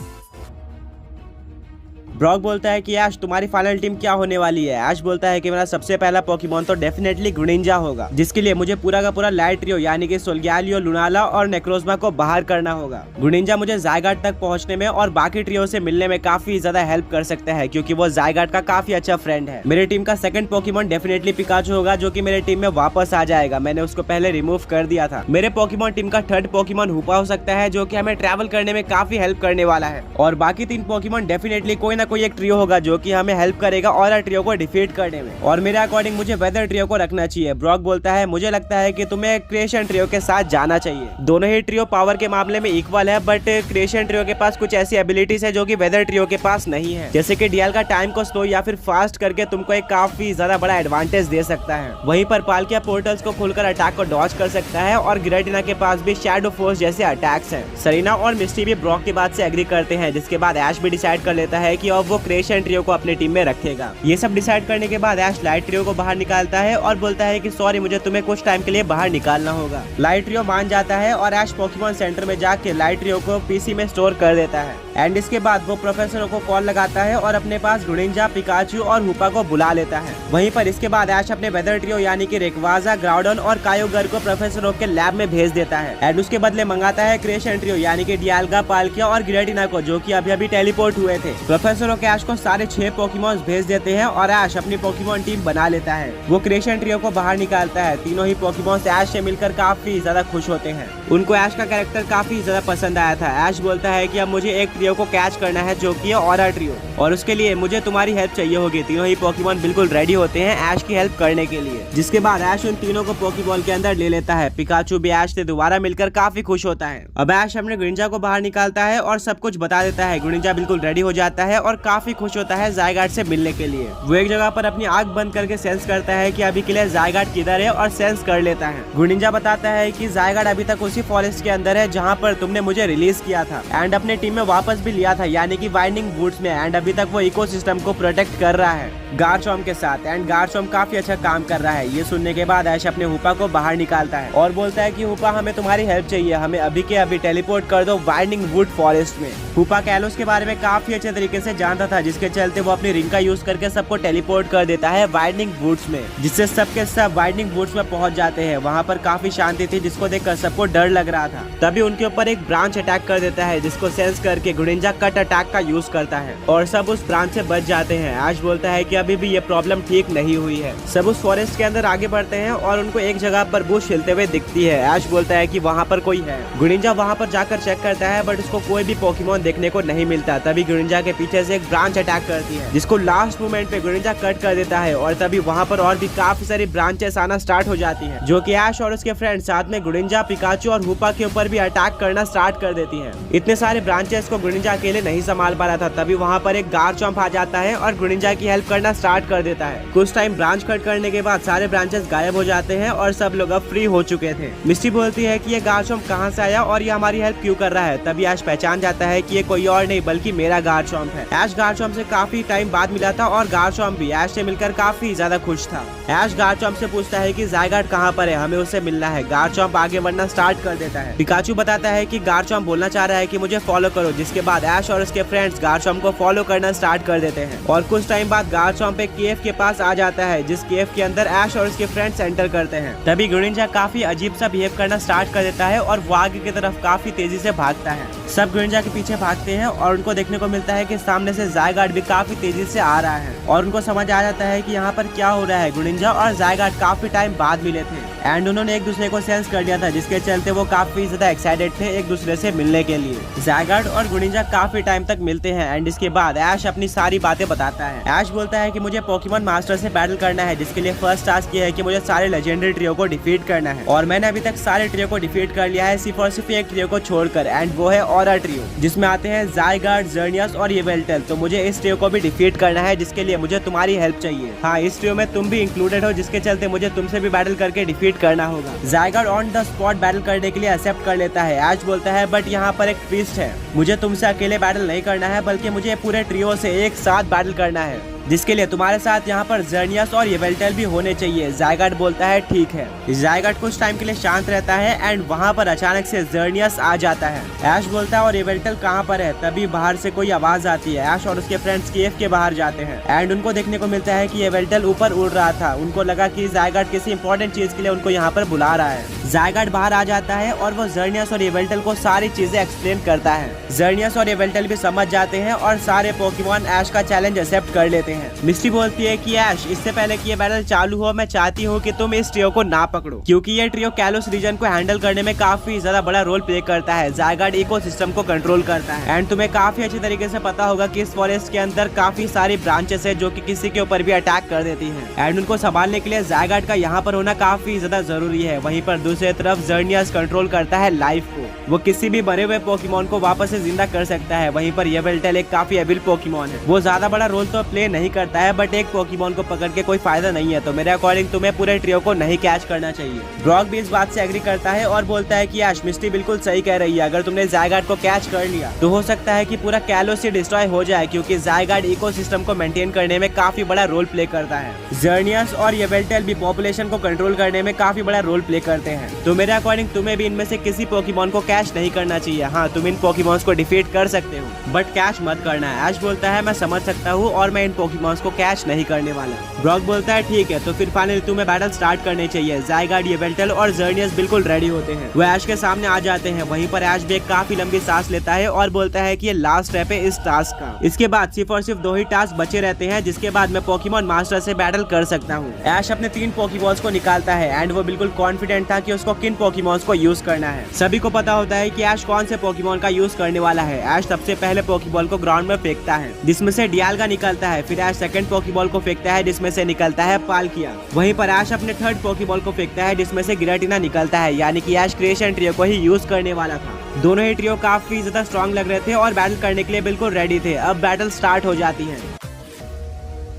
ब्रॉक बोलता है कि ऐश तुम्हारी फाइनल टीम क्या होने वाली है। ऐश बोलता है कि मेरा सबसे पहला पोकेमॉन तो डेफिनेटली ग्रीनिंजा होगा, जिसके लिए मुझे पूरा का पूरा लाइट ट्रियो यानी कि सोल्गैलियो, लुनाला और नेक्रोजमा को बाहर करना होगा। ग्रीनिंजा मुझे ज़ायगाट तक पहुंचने में और बाकी ट्रियो से मिलने में काफी ज्यादा हेल्प कर सकता है, क्योंकि वो ज़ायगाट का काफी अच्छा फ्रेंड है। मेरी टीम का सेकंड पोकेमॉन डेफिनेटली पिकाचू होगा, जो कि मेरे टीम में वापस आ जाएगा। मैंने उसको पहले रिमूव कर दिया था। मेरे पोकेमॉन टीम का थर्ड पोकेमॉन हुपा हो सकता है, जो कि हमें ट्रैवल करने में काफी हेल्प करने वाला है। और बाकी 3 पोकेमॉन डेफिनेटली कोई ना कोई एक ट्रियो होगा, जो कि हमें हेल्प करेगा और ट्रियो को डिफीट करने में। और मेरे अकॉर्डिंग मुझे वेदर ट्रियो को रखना चाहिए। ब्रॉक बोलता है मुझे लगता है कि तुम्हें क्रिएशन ट्रियो के साथ जाना चाहिए। दोनों ही ट्रियो पावर के मामले में इक्वल है, बट क्रिएशन ट्रियो के पास कुछ ऐसी एबिलिटीज है जो कि वेदर ट्रियो के पास नहीं है, जैसे कि डीएल का टाइम को स्लो या फिर फास्ट करके तुमको एक काफी ज्यादा बड़ा एडवांटेज दे सकता है। वहीं पर पालकिया पोर्टल्स को खोलकर अटैक को डॉज कर सकता है और गिरेटिना के पास भी शैडो फोर्स जैसे अटैक्स हैं। सरीना और मिस्टी भी ब्रॉक की बात से एग्री करते हैं, जिसके बाद ऐश भी डिसाइड कर लेता है कि अब वो क्रिएशन ट्रियो को अपनी टीम में रखेगा। ये सब डिसाइड करने के बाद ऐश लाइट ट्रियो को बाहर निकालता है और बोलता है कि सॉरी, मुझे तुम्हें कुछ टाइम के लिए बाहर निकालना होगा। लाइट ट्रियो मान जाता है और ऐश पोकेमॉन सेंटर में जाके लाइट ट्रियो को पीसी में स्टोर कर देता है। एंड इसके बाद वो प्रोफेसर को कॉल लगाता है और अपने पास ग्रीनिंजा, पिकाचू और हुपा को बुला लेता है। वहीं पर इसके बाद ऐश अपने वेदर ट्रियो यानी कि रेक्वाजा, ग्राउडन और कायोगर को प्रोफेसर ओक के लैब में भेज देता है। एंड उसके बदले मंगाता है क्रिएशन ट्रियो यानी कि डियाल्गा, पालकिया और गिरेटिना को, जो कि अभी टेलीपोर्ट हुए थे। प्रोफेसर ओक ऐश को सारे 6 पोकेमॉन्स भेज देते हैं और ऐश अपनी पोकेमॉन टीम बना लेता है। वो क्रिएशन ट्रियो को बाहर निकालता है। तीनों ही पोकेमॉन्स ऐश से मिलकर काफी ज्यादा खुश होते हैं। उनको ऐश का कैरेक्टर काफी ज्यादा पसंद आया था। ऐश बोलता है कि अब मुझे एक ट्रियो को कैच करना है, जो कि ऑरा ट्रियो, और उसके लिए मुझे तुम्हारी हेल्प चाहिए होगी। तीनों ही पोकेमॉन बिल्कुल रेडी होते हैं ऐश की हेल्प करने के लिए, जिसके बाद ऐश उन तीनों को पोकेबॉल के अंदर ले लेता है। पिकाचू भी ऐश से दोबारा मिलकर काफी खुश होता है। अब ऐश अपने ग्रीनिंजा को बाहर निकालता है और सब कुछ बता देता है। ग्रीनिंजा बिल्कुल रेडी हो जाता है और काफी खुश होता है ज़ायगाट से मिलने के लिए। वो एक जगह पर अपनी आंख बंद करके सेंस करता है कि अभी के लिए ज़ायगाट किधर है और सेंस कर लेता है। ग्रीनिंजा बताता है कि ज़ायगाट अभी तक उसी फॉरेस्ट के अंदर है जहाँ पर तुमने मुझे रिलीज किया था एंड अपने टीम में वापस भी लिया था, यानी कि वाइंडिंग वुड्स में। एंड अभी तक वो इकोसिस्टम को प्रोटेक्ट कर रहा है गार्चॉम्प के साथ। एंड गार्चॉम्प काफी अच्छा काम कर रहा है। ये सुनने के बाद ऐश अपने हुपा को बाहर निकालता है और बोलता है कि हुपा, हमें तुम्हारी हेल्प चाहिए, हमें अभी के अभी टेलीपोर्ट कर दो वाइंडिंग वुड फॉरेस्ट में। हुपा कैलोस के बारे में काफी अच्छे तरीके से जानता था, जिसके चलते वो अपनी रिंग का यूज करके सबको टेलीपोर्ट कर देता है वाइंडिंग वुड्स में, जिससे सबके सब वाइंडिंग वुड्स में पहुंच जाते हैं। वहाँ पर काफी शांति थी, जिसको देखकर सबको डर लग रहा था। तभी उनके ऊपर एक ब्रांच अटैक कर देता है, जिसको सेंस करके ग्रीनिंजा कट अटैक का यूज करता है और सब उस ब्रांच से बच जाते हैं। ऐश बोलता है कि अभी भी ये प्रॉब्लम ठीक नहीं हुई है। सब उस फॉरेस्ट के अंदर आगे बढ़ते हैं और उनको एक जगह पर बुश हिलते हुए दिखती है। ऐश बोलता है कि वहाँ पर कोई है। ग्रीनिंजा वहाँ पर जाकर चेक करता है, बट उसको कोई भी पोकेमॉन देखने को नहीं मिलता। तभी ग्रीनिंजा के पीछे से एक ब्रांच अटैक करती है, जिसको लास्ट मोमेंट पे ग्रीनिंजा कट कर देता है और तभी वहाँ पर और भी काफी सारी ब्रांचेस आना स्टार्ट हो जाती है, जो कि ऐश और उसके फ्रेंड साथ में ग्रीनिंजा, पिकाचू और हुपा के ऊपर भी अटैक करना स्टार्ट कर देती है। इतने सारे ब्रांचेस को ग्रीनिंजा अकेले नहीं संभाल पा रहा था। तभी वहाँ पर एक गार्चॉम्प आ जाता है और ग्रीनिंजा की हेल्प करना स्टार्ट कर देता है। कुछ टाइम ब्रांच कट करने के बाद सारे ब्रांचेस गायब हो जाते हैं और सब लोग अब फ्री हो चुके थे। मिस्टी बोलती है कि ये गार्चॉम्प कहाँ से आया और ये हमारी हेल्प क्यों कर रहा है। तभी ऐश पहचान जाता है कि ये कोई और नहीं बल्कि मेरा गार्चॉम्प है। ऐश गार्चॉम्प से काफी टाइम बाद मिला था और गार्चॉम्प भी ऐश से मिलकर काफी ज्यादा खुश था। ऐश गार्चॉम्प से पूछता है कि ज़ायगाट कहाँ पर है, हमें उससे मिलना है। गार्चॉम्प आगे बढ़ना स्टार्ट कर देता है। पिकाचू बताता है कि गार्चॉम्प बोलना चाह रहा है कि मुझे फॉलो करो, जिसके बाद ऐश और उसके फ्रेंड्स गार्चॉम्प को फॉलो करना स्टार्ट कर देते हैं। और कुछ टाइम बाद गार्चॉम्प एक केव के पास आ जाता है, जिस केव के अंदर ऐश और उसके फ्रेंड्स एंटर करते हैं। तभी ग्रीनिंजा काफी अजीब सा बिहेव करना स्टार्ट कर देता है और वो आगे की तरफ काफी तेजी से भागता है। सब ग्रीनिंजा के पीछे भागते हैं और उनको देखने को मिलता है कि सामने से ज़ायगाट भी काफी तेजी से आ रहा है और उनको समझ आ जाता है कि यहाँ पर क्या हो रहा है। ग्रीनिंजा और ज़ायगाट काफी टाइम बाद मिले थे एंड उन्होंने एक दूसरे को सेंस कर लिया था, जिसके चलते वो काफी ज्यादा एक्साइटेड थे एक दूसरे से मिलने के लिए। ज़ायगाट और ग्रीनिंजा काफी टाइम तक मिलते हैं एंड इसके बाद ऐश अपनी सारी बातें बताता है। ऐश बोलता है कि मुझे पोकेमॉन मास्टर से बैटल करना है, जिसके लिए फर्स्ट टास्क ये है कि मुझे सारे लेजेंडरी ट्रियो को डिफीट करना है और मैंने अभी तक सारे ट्रियो को डिफीट कर लिया है, सिर्फ और सिर्फ एक ट्रियो को छोड़कर, एंड वो है ऑरा ट्रियो, जिसमें आते हैं ज़ायगाट, ज़र्नियस और येवेल्टल। तो मुझे इस ट्रियो को भी डिफीट करना है, जिसके लिए मुझे तुम्हारी हेल्प चाहिए। हाँ, इस ट्रियो में तुम भी इंक्लूडेड हो, जिसके चलते मुझे तुमसे भी बैटल करके डिफीट करना होगा। ज़ायगाट ऑन द स्पॉट बैटल करने के लिए एक्सेप्ट कर लेता है। ऐश बोलता है बट यहाँ पर एक ट्विस्ट है, मुझे तुमसे अकेले बैटल नहीं करना है, बल्कि मुझे पूरे ट्रियो से एक साथ बैटल करना है। जिसके लिए तुम्हारे साथ यहाँ पर जर्नियस और येवेल्टल भी होने चाहिए। ज़ायगार्ड बोलता है ठीक है। ज़ायगार्ड कुछ टाइम के लिए शांत रहता है एंड वहाँ पर अचानक से जर्नियस आ जाता है। ऐश बोलता है और येवेल्टल कहाँ पर है, तभी बाहर से कोई आवाज आती है। ऐश और उसके फ्रेंड्स केव के बाहर जाते हैं एंड उनको देखने को मिलता है कि येवेल्टल ऊपर उड़ रहा था। उनको लगा कि ज़ायगार्ड किसी इंपॉर्टेंट चीज के लिए उनको यहाँ पर बुला रहा है। ज़ायगार्ड बाहर आ जाता है और वो जर्नियस और येवेल्टल को सारी चीजें एक्सप्लेन करता है। जर्नियस और येवेल्टल भी समझ जाते हैं और सारे पोकेमॉन ऐश का चैलेंज एक्सेप्ट कर लेते हैं। मिस्टी बोलती है कि ऐश, इससे पहले कि ये बैटल चालू हो मैं चाहती हूँ कि तुम इस ट्रियो को ना पकड़ो, क्योंकि ये ट्रियो कैलोस रीजन को हैंडल करने में काफी ज्यादा बड़ा रोल प्ले करता है। ज़ायगार्ड इकोसिस्टम को कंट्रोल करता है एंड तुम्हें काफी अच्छी तरीके से पता होगा कि इस फॉरेस्ट के अंदर काफी सारी ब्रांचेस है जो कि किसी के ऊपर भी अटैक कर देती हैं एंड उनको संभालने के लिए ज़ायगार्ड का यहाँ पर होना काफी ज्यादा जरूरी है। वहीं पर दूसरी तरफ जर्नियस कंट्रोल करता है लाइफ को। वो किसी भी मरे हुए पोकेमॉन को वापस से जिंदा कर सकता है। वहीं पर येवेल्टल एक काफी एबिल पोकेमॉन है। वो ज्यादा बड़ा रोल तो प्ले नहीं करता है, बट एक पोकेमॉन को पकड़ के कोई फायदा नहीं है। तो मेरे अकॉर्डिंग तुम्हें पूरे ट्रियो को नहीं कैच करना चाहिए। ब्रॉक भी इस बात से एग्री करता है और बोलता है कि ऐश, मिस्टी बिल्कुल सही कह रही है। अगर तुमने ज़ायगार्ड को कैच कर लिया तो हो सकता है कि पूरा कैलोस ही डिस्ट्रॉय हो जाए, क्योंकि ज़ायगार्ड इकोसिस्टम को मेंटेन करने में काफी बड़ा रोल प्ले करता है। जर्नियस और येवेल्टल भी पॉपुलेशन को कंट्रोल करने में काफी बड़ा रोल प्ले करते हैं। तो मेरे अकॉर्डिंग तुम्हें भी इनमें से किसी पोकेमॉन को कैच नहीं करना चाहिए। हाँ, तुम इन पोकेमॉन्स को डिफीट कर सकते हो, बट कैच मत करना है। ऐश बोलता है मैं समझ सकता हूँ और मैं इन पोकेमॉन्स को कैच नहीं करने वाला। ब्रॉक बोलता है ठीक है, तो फिर फाइनली तुम्हें बैटल स्टार्ट करनी चाहिए। ज़ायगार्ड, येवेल्टल और जर्नियस बिल्कुल रेडी होते हैं। वो ऐश के सामने आ जाते हैं। वहीं पर ऐश भी एक काफी लंबी सांस लेता है और बोलता है कि ये लास्ट स्टेप है इस टास्क का। इसके बाद सिर्फ और सिर्फ 2 ही टास्क बचे रहते हैं, जिसके बाद मैं पोकेमॉन मास्टर से बैटल कर सकता हूँ। ऐश अपने 3 पोकेबॉल्स को निकालता है एंड वो बिल्कुल कॉन्फिडेंट था कि उसको किन पोकेमॉन्स को यूज करना है। सभी को पता होता है कि ऐश कौन से पोकेमॉन का यूज करने वाला है। ऐश सबसे पहले पोकेबॉल को ग्राउंड में फेंकता है, जिसमें से डियाल्गा निकलता है। फिर ऐश सेकंड पोकेबॉल को फेंकता है, जिसमें से निकलता है पाल्किया। वहीं पर ऐश अपने थर्ड पोकेबॉल को फेंकता है, जिसमें से गिराटिना निकलता है। यानी कि ऐश क्रिएशन ट्रियो को ही यूज करने वाला था। दोनों ही ट्रियो काफी ज्यादा स्ट्रॉन्ग लग रहे थे और बैटल करने के लिए बिल्कुल रेडी थे। अब बैटल स्टार्ट हो जाती है।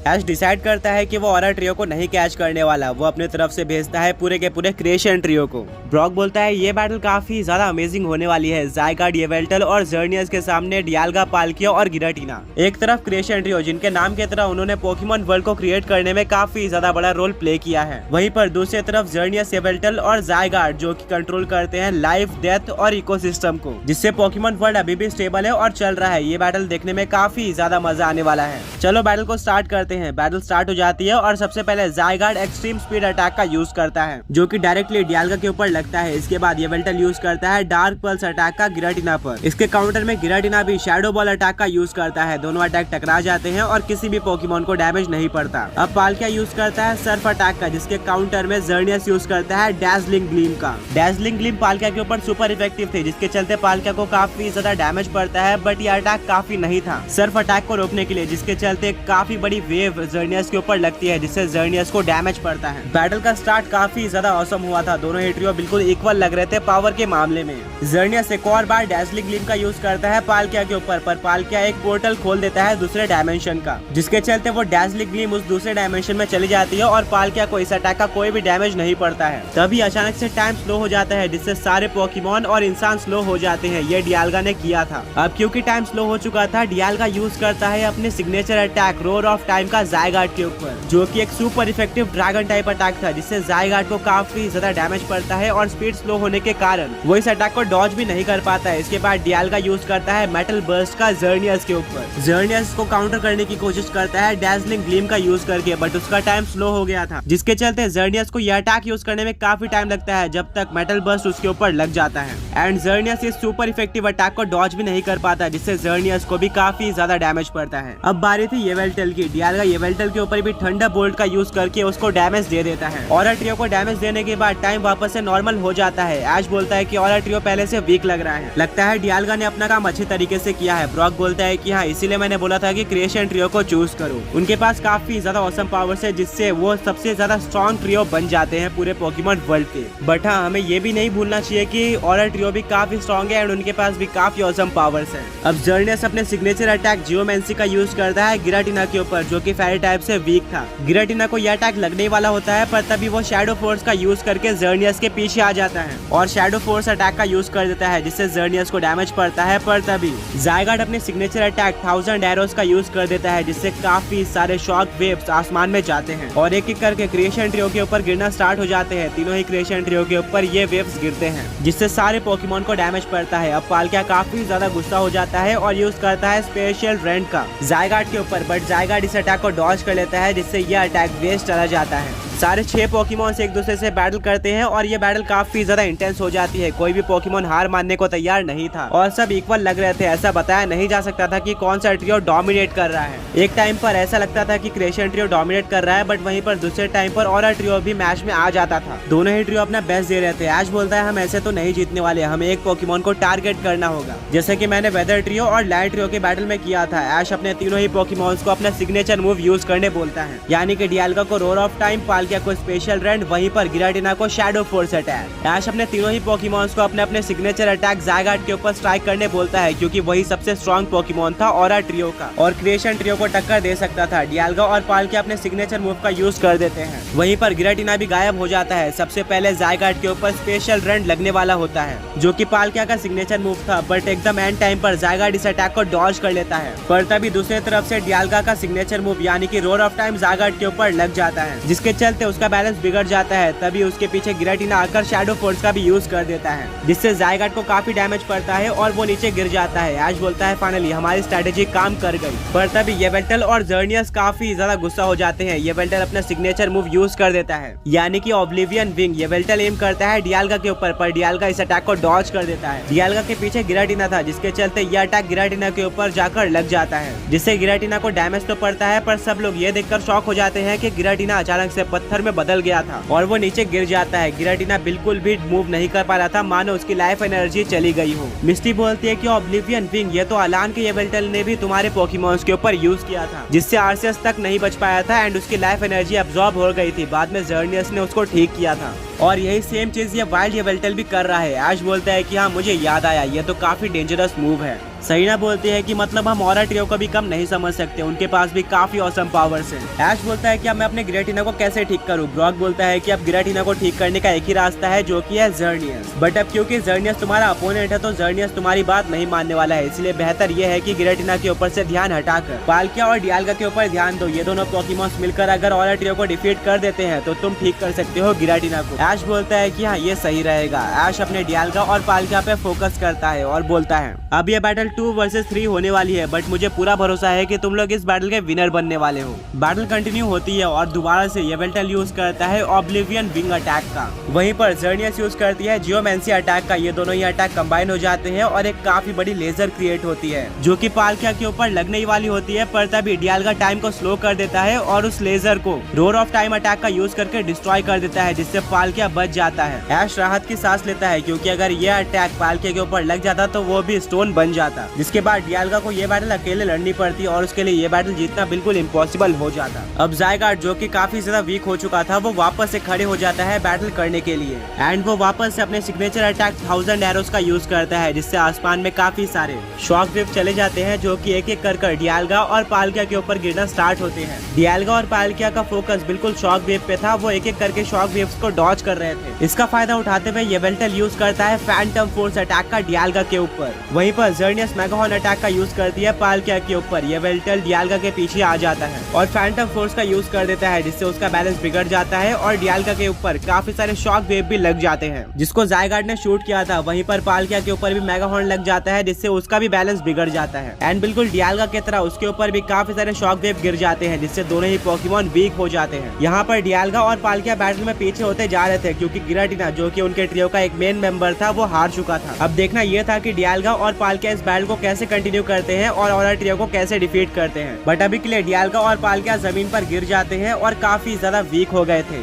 ऐश डिसाइड करता है कि वो ऑरा ट्रियो को नहीं कैच करने वाला। वो अपने तरफ से भेजता है पूरे के पूरे क्रिएशन ट्रियो को। ब्रॉक बोलता है ये बैटल काफी ज्यादा अमेजिंग होने वाली है। ज़ायगार्ड, येवेल्टल और जर्नियस के सामने डियाल्गा, पाल्किया और गिराटिना। एक तरफ क्रिएशन ट्रियो, जिनके नाम की तरह उन्होंने पोकेमॉन वर्ल्ड को क्रिएट करने में काफी ज्यादा बड़ा रोल प्ले किया है। वहीं पर दूसरी तरफ जर्नियस, येवेल्टल और ज़ायगार्ड, जो की कंट्रोल करते हैं लाइफ, डेथ और इकोसिस्टम को, जिससे पोकेमॉन वर्ल्ड अभी भी स्टेबल है और चल रहा है। ये बैटल देखने में काफी ज्यादा मजा आने वाला है। चलो बैटल को स्टार्ट करते हैं। बैटल स्टार्ट हो जाती है और सबसे पहले ज़ायगार्ड एक्सट्रीम स्पीड अटैक का यूज करता है, जो कि डायरेक्टली डियाल्गा के ऊपर लगता है। इसके बाद येवेल्टल यूज करता है डार्क पल्स अटैक का गिराटिना पर। इसके काउंटर में गिराटिना भी शैडो बॉल अटैक का यूज करता है। दोनों अटैक टकरा जाते हैं और किसी भी पोकेमॉन को डैमेज नहीं पड़ता। अब पाल्किया यूज करता है सर्फ अटैक का, जिसके काउंटर में जर्नियस यूज करता है डैजलिंग ग्लीम का। डैजलिंग ग्लीम पाल्किया के ऊपर सुपर इफेक्टिव थे, जिसके चलते पाल्किया को काफी ज्यादा डैमेज पड़ता है, बट ये अटैक काफी नहीं था सर्फ अटैक को रोकने के लिए, जिसके चलते काफी बड़ी वेव जर्नियस के ऊपर लगती है, जिससे जर्नियस को डैमेज पड़ता है। बैटल का स्टार्ट काफी ज्यादा औसम हुआ था। दोनों ही ट्रियो बिल्कुल इक्वल लग रहे थे पावर के मामले में। जर्नियस एक और बार डैजलिंग ग्लीम का यूज करता है पाल्किया के ऊपर, पर पाल्किया एक पोर्टल खोल देता है दूसरे डायमेंशन का, जिसके चलते वो डैजलिंग ग्लीम उस दूसरे डायमेंशन में चली जाती है और पाल्किया को इस अटैक का कोई भी डैमेज नहीं पड़ता है। तभी अचानक से टाइम स्लो हो जाता है, जिससे सारे पोकेमॉन और इंसान स्लो हो जाते हैं। ये डियाल्गा ने किया था। अब क्योंकि टाइम स्लो हो चुका था, डियाल्गा यूज करता है अपने signature attack roar of time का ज़ायगार्ड के ऊपर, जो कि एक super effective dragon type attack था, जिससे ज़ायगार्ड को काफी ज्यादा डैमेज पड़ता है और स्पीड स्लो होने के कारण वो इस अटैक को डॉज भी नहीं कर पाता है। इसके बाद डियाल्गा यूज करता है मेटल बर्स्ट का जर्नियस के ऊपर। जर्नियस को काउंटर करने की कोशिश करता है डैजलिंग ग्लीम का यूज करके, बट उसका टाइम स्लो हो गया था, जिसके चलते जर्नियस को यह अटैक यूज करने में काफी टाइम लगता है, जब तक मेटल बर्स्ट उसके ऊपर लग जाता है। एंड जर्नियस इस सुपर इफेक्टिव अटैक को डॉज भी नहीं कर पाता, जिससे जर्नियस को भी काफी ज्यादा डैमेज पड़ता है। अब बारी थी येवेल्टल की। डियाल्गा येवेल्टल के ऊपर भी थंडर बोल्ट का यूज करके उसको डैमेज दे देता है। ऑरा ट्रियो को डैमेज देने के बाद टाइम वापस से नॉर्मल हो जाता है। ऐश बोलता है कि ऑरा ट्रियो पहले से वीक लग रहा है, लगता है डियाल्गा ने अपना काम अच्छे तरीके से किया है। ब्रॉक बोलता है कि हाँ, इसीलिए मैंने बोला था कि क्रिएशन ट्रियो को चूज करो। उनके पास काफी ज्यादा ऑसम पावर्स है, जिससे वो सबसे ज्यादा स्ट्रॉन्ग ट्रियो बन जाते हैं पूरे पोकेमॉन वर्ल्ड के। बट हाँ, हमें ये भी नहीं भूलना चाहिए कि ऑरा ट्रियो भी काफी स्ट्रॉन्ग है एंड उनके पास भी काफी ऑसम पावर्स है। अब जर्नियस अपने सिग्नेचर अटैक जियोमेंसी का यूज करता है गिराटिना के ऊपर, जो कि बाकी फेरी टाइप से वीक था। गिराटिना को यह अटैक लगने वाला होता है, पर तभी वो शैडो फोर्स का यूज करके जर्नियस के पीछे आ जाता है और शैडो फोर्स अटैक का यूज कर देता है, जिससे जर्नियस को डैमेज पड़ता है। पर तभी ज़ायगार्ड अपने सिग्नेचर अटैक 1000 एरोस का यूज कर देता है, जिससे काफी सारे शॉक वेव्स आसमान में जाते हैं और एक एक करके क्रिएशन ट्रियो के ऊपर गिरना स्टार्ट हो जाते हैं। तीनों ही क्रिएशन ट्रियो के ऊपर ये वेव्स गिरते हैं, जिससे सारे पोकेमोन को डैमेज पड़ता है। अब पाल्किया काफी ज्यादा गुस्सा हो जाता है और यूज करता है स्पेशल रेंट का ज़ायगार्ड के ऊपर, बट ज़ायगार्ड इस अटैक को डॉज कर लेता है, जिससे यह अटैक वेस्ट चला जाता है। सारे 6 पोकेमोन एक दूसरे से बैटल करते हैं और ये बैटल काफी ज्यादा इंटेंस हो जाती है। कोई भी पोकेमोन हार मानने को तैयार नहीं था और सब इक्वल लग रहे थे। ऐसा बताया नहीं जा सकता था कि कौन सा ट्रियो डोमिनेट कर रहा है। एक टाइम पर ऐसा लगता था कि क्रिएशन ट्रियो डोमिनेट कर रहा है, बट वहीं पर दूसरे टाइम पर ऑरा ट्रियो भी मैच में आ जाता था। दोनों ही ट्रियो अपना बेस्ट दे रहे थे। ऐश बोलता है हम ऐसे तो नहीं जीतने वाले, हमें एक पोकेमोन को टारगेट करना होगा, जैसे कि मैंने वेदर ट्रियो और लैंड ट्रियो के बैटल में किया था। ऐश अपने तीनों ही पोकेमोन्स को अपना सिग्नेचर मूव यूज करने बोलता है, यानी कि डियाल्गा को रोर ऑफ टाइम, पाल्किया को स्पेशल, वहीं पर गिराटिना को शैडो फोर्स अटैक। ऐश अपने तीनों ही पोकेमोन्स को अपने अपने सिग्नेचर अटैक ज़ायगार्ड के ऊपर स्ट्राइक करने बोलता है, क्योंकि वही सबसे स्ट्रॉन्ग पोकेमोन था ऑरा ट्रियो का और क्रिएशन ट्रियो को टक्कर दे सकता था। डियाल्गा और पाल्किया अपने सिग्नेचर मूव का यूज कर देते हैं। वहीं पर गिराटिना भी गायब हो जाता है। सबसे पहले ज़ायगार्ड के ऊपर स्पेशल रन लगने वाला होता है, जो कि पाल्किया का सिग्नेचर मूव था, बट एकदम एंड टाइम पर ज़ायगार्ड इस अटैक को डॉज कर लेता है। पर तभी दूसरी तरफ से डियाल्गा का सिग्नेचर मूव यानी कि रोर ऑफ टाइम ज़ायगार्ड के ऊपर लग जाता है, जिसके चलते उसका बैलेंस बिगड़ जाता है। तभी उसके पीछे गिराटिना आकर शैडो फोर्स का भी यूज कर देता है, जिससे ज़ायगार्ड को काफी डैमेज पड़ता है और वो नीचे गिर जाता है। ऐश बोलता है फाइनली हमारी स्ट्रेटेजी काम कर गई। पर तभी येवेल्टल और जर्नियस काफी ज्यादा गुस्सा हो जाते हैं। येवेल्टल अपना सिग्नेचर मूव यूज कर देता है, यानी कि ऑब्लिवियन विंग। येवेल्टल एम करता है डियाल्गा के ऊपर, पर डियाल्गा इस अटैक को डॉज कर देता है। डियाल्गा के पीछे गिराटिना था, जिसके चलते यह अटैक गिराटिना के ऊपर जाकर लग जाता है, जिससे गिराटिना को डैमेज तो पड़ता है, पर सब लोग ये देखकर शॉक हो जाते हैं कि गिराटिना अचानक से पत्थर में बदल गया था और वो नीचे गिर जाता है। गिराटिना बिल्कुल भी मूव नहीं कर पा रहा था, मानो उसकी लाइफ एनर्जी चली गई हो। मिस्टी बोलती है कि ऑब्लिवियन विंग, ये तो अलान के येवेल्टल ने भी तुम्हारे पोकेमोन्स के ऊपर यूज किया था, जिससे आर्सियस तक नहीं बच पाया था एंड उसकी लाइफ एनर्जी अब्सॉर्ब हो गई थी। बाद में जर्नियस ने उसको ठीक किया था और यही सेम चीज ये वाइल्ड येवेल्टल भी कर रहा है। ऐश बोलता है कि हाँ मुझे याद आया, ये तो काफी डेंजरस मूव है। सहीना बोलती है कि मतलब हम ऑरा ट्रियो को भी कम नहीं समझ सकते, उनके पास भी काफी ऑसम पावर्स हैं। ऐश बोलता है कि अब मैं अपने गिराटिना को कैसे ठीक करूं। ब्रॉक बोलता है कि अब गिराटिना को ठीक करने का एक ही रास्ता है, जो कि है जर्नियस। बट अब क्योंकि जर्नियस तुम्हारा अपोनेंट है, तो जर्नियस तुम्हारी बात नहीं मानने वाला है, इसलिए बेहतर ये है कि गिराटिना के ऊपर से ध्यान हटाकर पाल्किया और डियाल्गा के ऊपर ध्यान दो। ये दोनों पोकेमोन्स मिलकर अगर ऑरा ट्रियो को डिफीट कर देते हैं, तो तुम ठीक कर सकते हो गिराटिना को। ऐश बोलता है कि हाँ ये सही रहेगा। ऐश अपने डियाल्गा और पाल्किया पे फोकस करता है और बोलता है अब ये बैटल 2 वर्सेस 3 होने वाली है, बट मुझे पूरा भरोसा है कि तुम लोग इस बैटल के विनर बनने वाले हो। बैटल कंटिन्यू होती है और दोबारा से येवेल्टल यूज करता है ऑब्लिवियन विंग अटैक का। वहीं पर जर्नियस यूज करती है जियोमेंसी अटैक का। ये दोनों ही अटैक कंबाइन हो जाते हैं और एक काफी बड़ी लेजर क्रिएट होती है, जो कि पाल्किया के ऊपर लगने ही वाली होती है। पर तभी डियाल्गा टाइम को स्लो कर देता है और उस लेजर को रोर ऑफ टाइम अटैक का यूज करके डिस्ट्रॉय कर देता है, जिससे पाल्किया बच जाता है। ऐश राहत की सांस लेता है, क्योंकि अगर यह अटैक पाल्किया के ऊपर लग जाता तो वो भी स्टोन बन जाता, जिसके बाद डियाल्गा को ये बैटल अकेले लड़नी पड़ती और उसके लिए ये बैटल जीतना बिल्कुल इम्पॉसिबल हो जाता। अब ज़ायगार्ड, जो कि काफी ज्यादा वीक हो चुका था, वो वापस से खड़े हो जाता है बैटल करने के लिए एंड वो वापस से अपने सिग्नेचर अटैक 1000 एरोस का यूज करता है, जिससे आसमान में काफी सारे शॉक वेव चले जाते हैं, जो कि एक एक कर डियाल्गा और पाल्किया के ऊपर गिरना स्टार्ट होते हैं। डियाल्गा और पाल्किया का फोकस बिल्कुल शॉक वेव पे था, वो एक एक करके शॉक वेव्स को डॉज कर रहे थे। इसका फायदा उठाते हुए येवेल्टल यूज करता है फैंटम फोर्स अटैक का डियाल्गा के ऊपर। वहीं पर जर्नियस मेगाहॉर्न अटैक का यूज करती है पाल्किया के ऊपर। येवेल्टल डियाल्गा के पीछे आ जाता है और फैंटम फोर्स का यूज कर देता है, जिससे उसका बैलेंस बिगड़ जाता है और डियाल्गा के ऊपर काफी सारे शॉक वेव भी लग जाते हैं, जिसको ज़ायगार्ड ने शूट किया था। वहीं पर पाल्किया के ऊपर भी मेगाहॉर्न लग जाता है, जिससे उसका भी बैलेंस बिगड़ जाता है एंड बिल्कुल डियाल्गा की तरह उसके ऊपर भी काफी सारे शॉक वेव गिर जाते हैं, जिससे दोनों ही पोकेमोन वीक हो जाते हैं। यहाँ पर डियाल्गा और पाल्किया बैटल में पीछे होते जा रहे थे, क्योंकि गिराटिना, जो कि उनके ट्रियो का एक मेन मेंबर था, वो हार चुका था। अब देखना यह था कि डियाल्गा और पाल्किया इस बैटल को कैसे कंटिन्यू करते हैं और ऑरा ट्रियो को कैसे डिफीट करते हैं। बट अभी के लिए डियाल्गा और पाल्किया जमीन पर गिर जाते हैं और काफी ज्यादा वीक हो गए थे।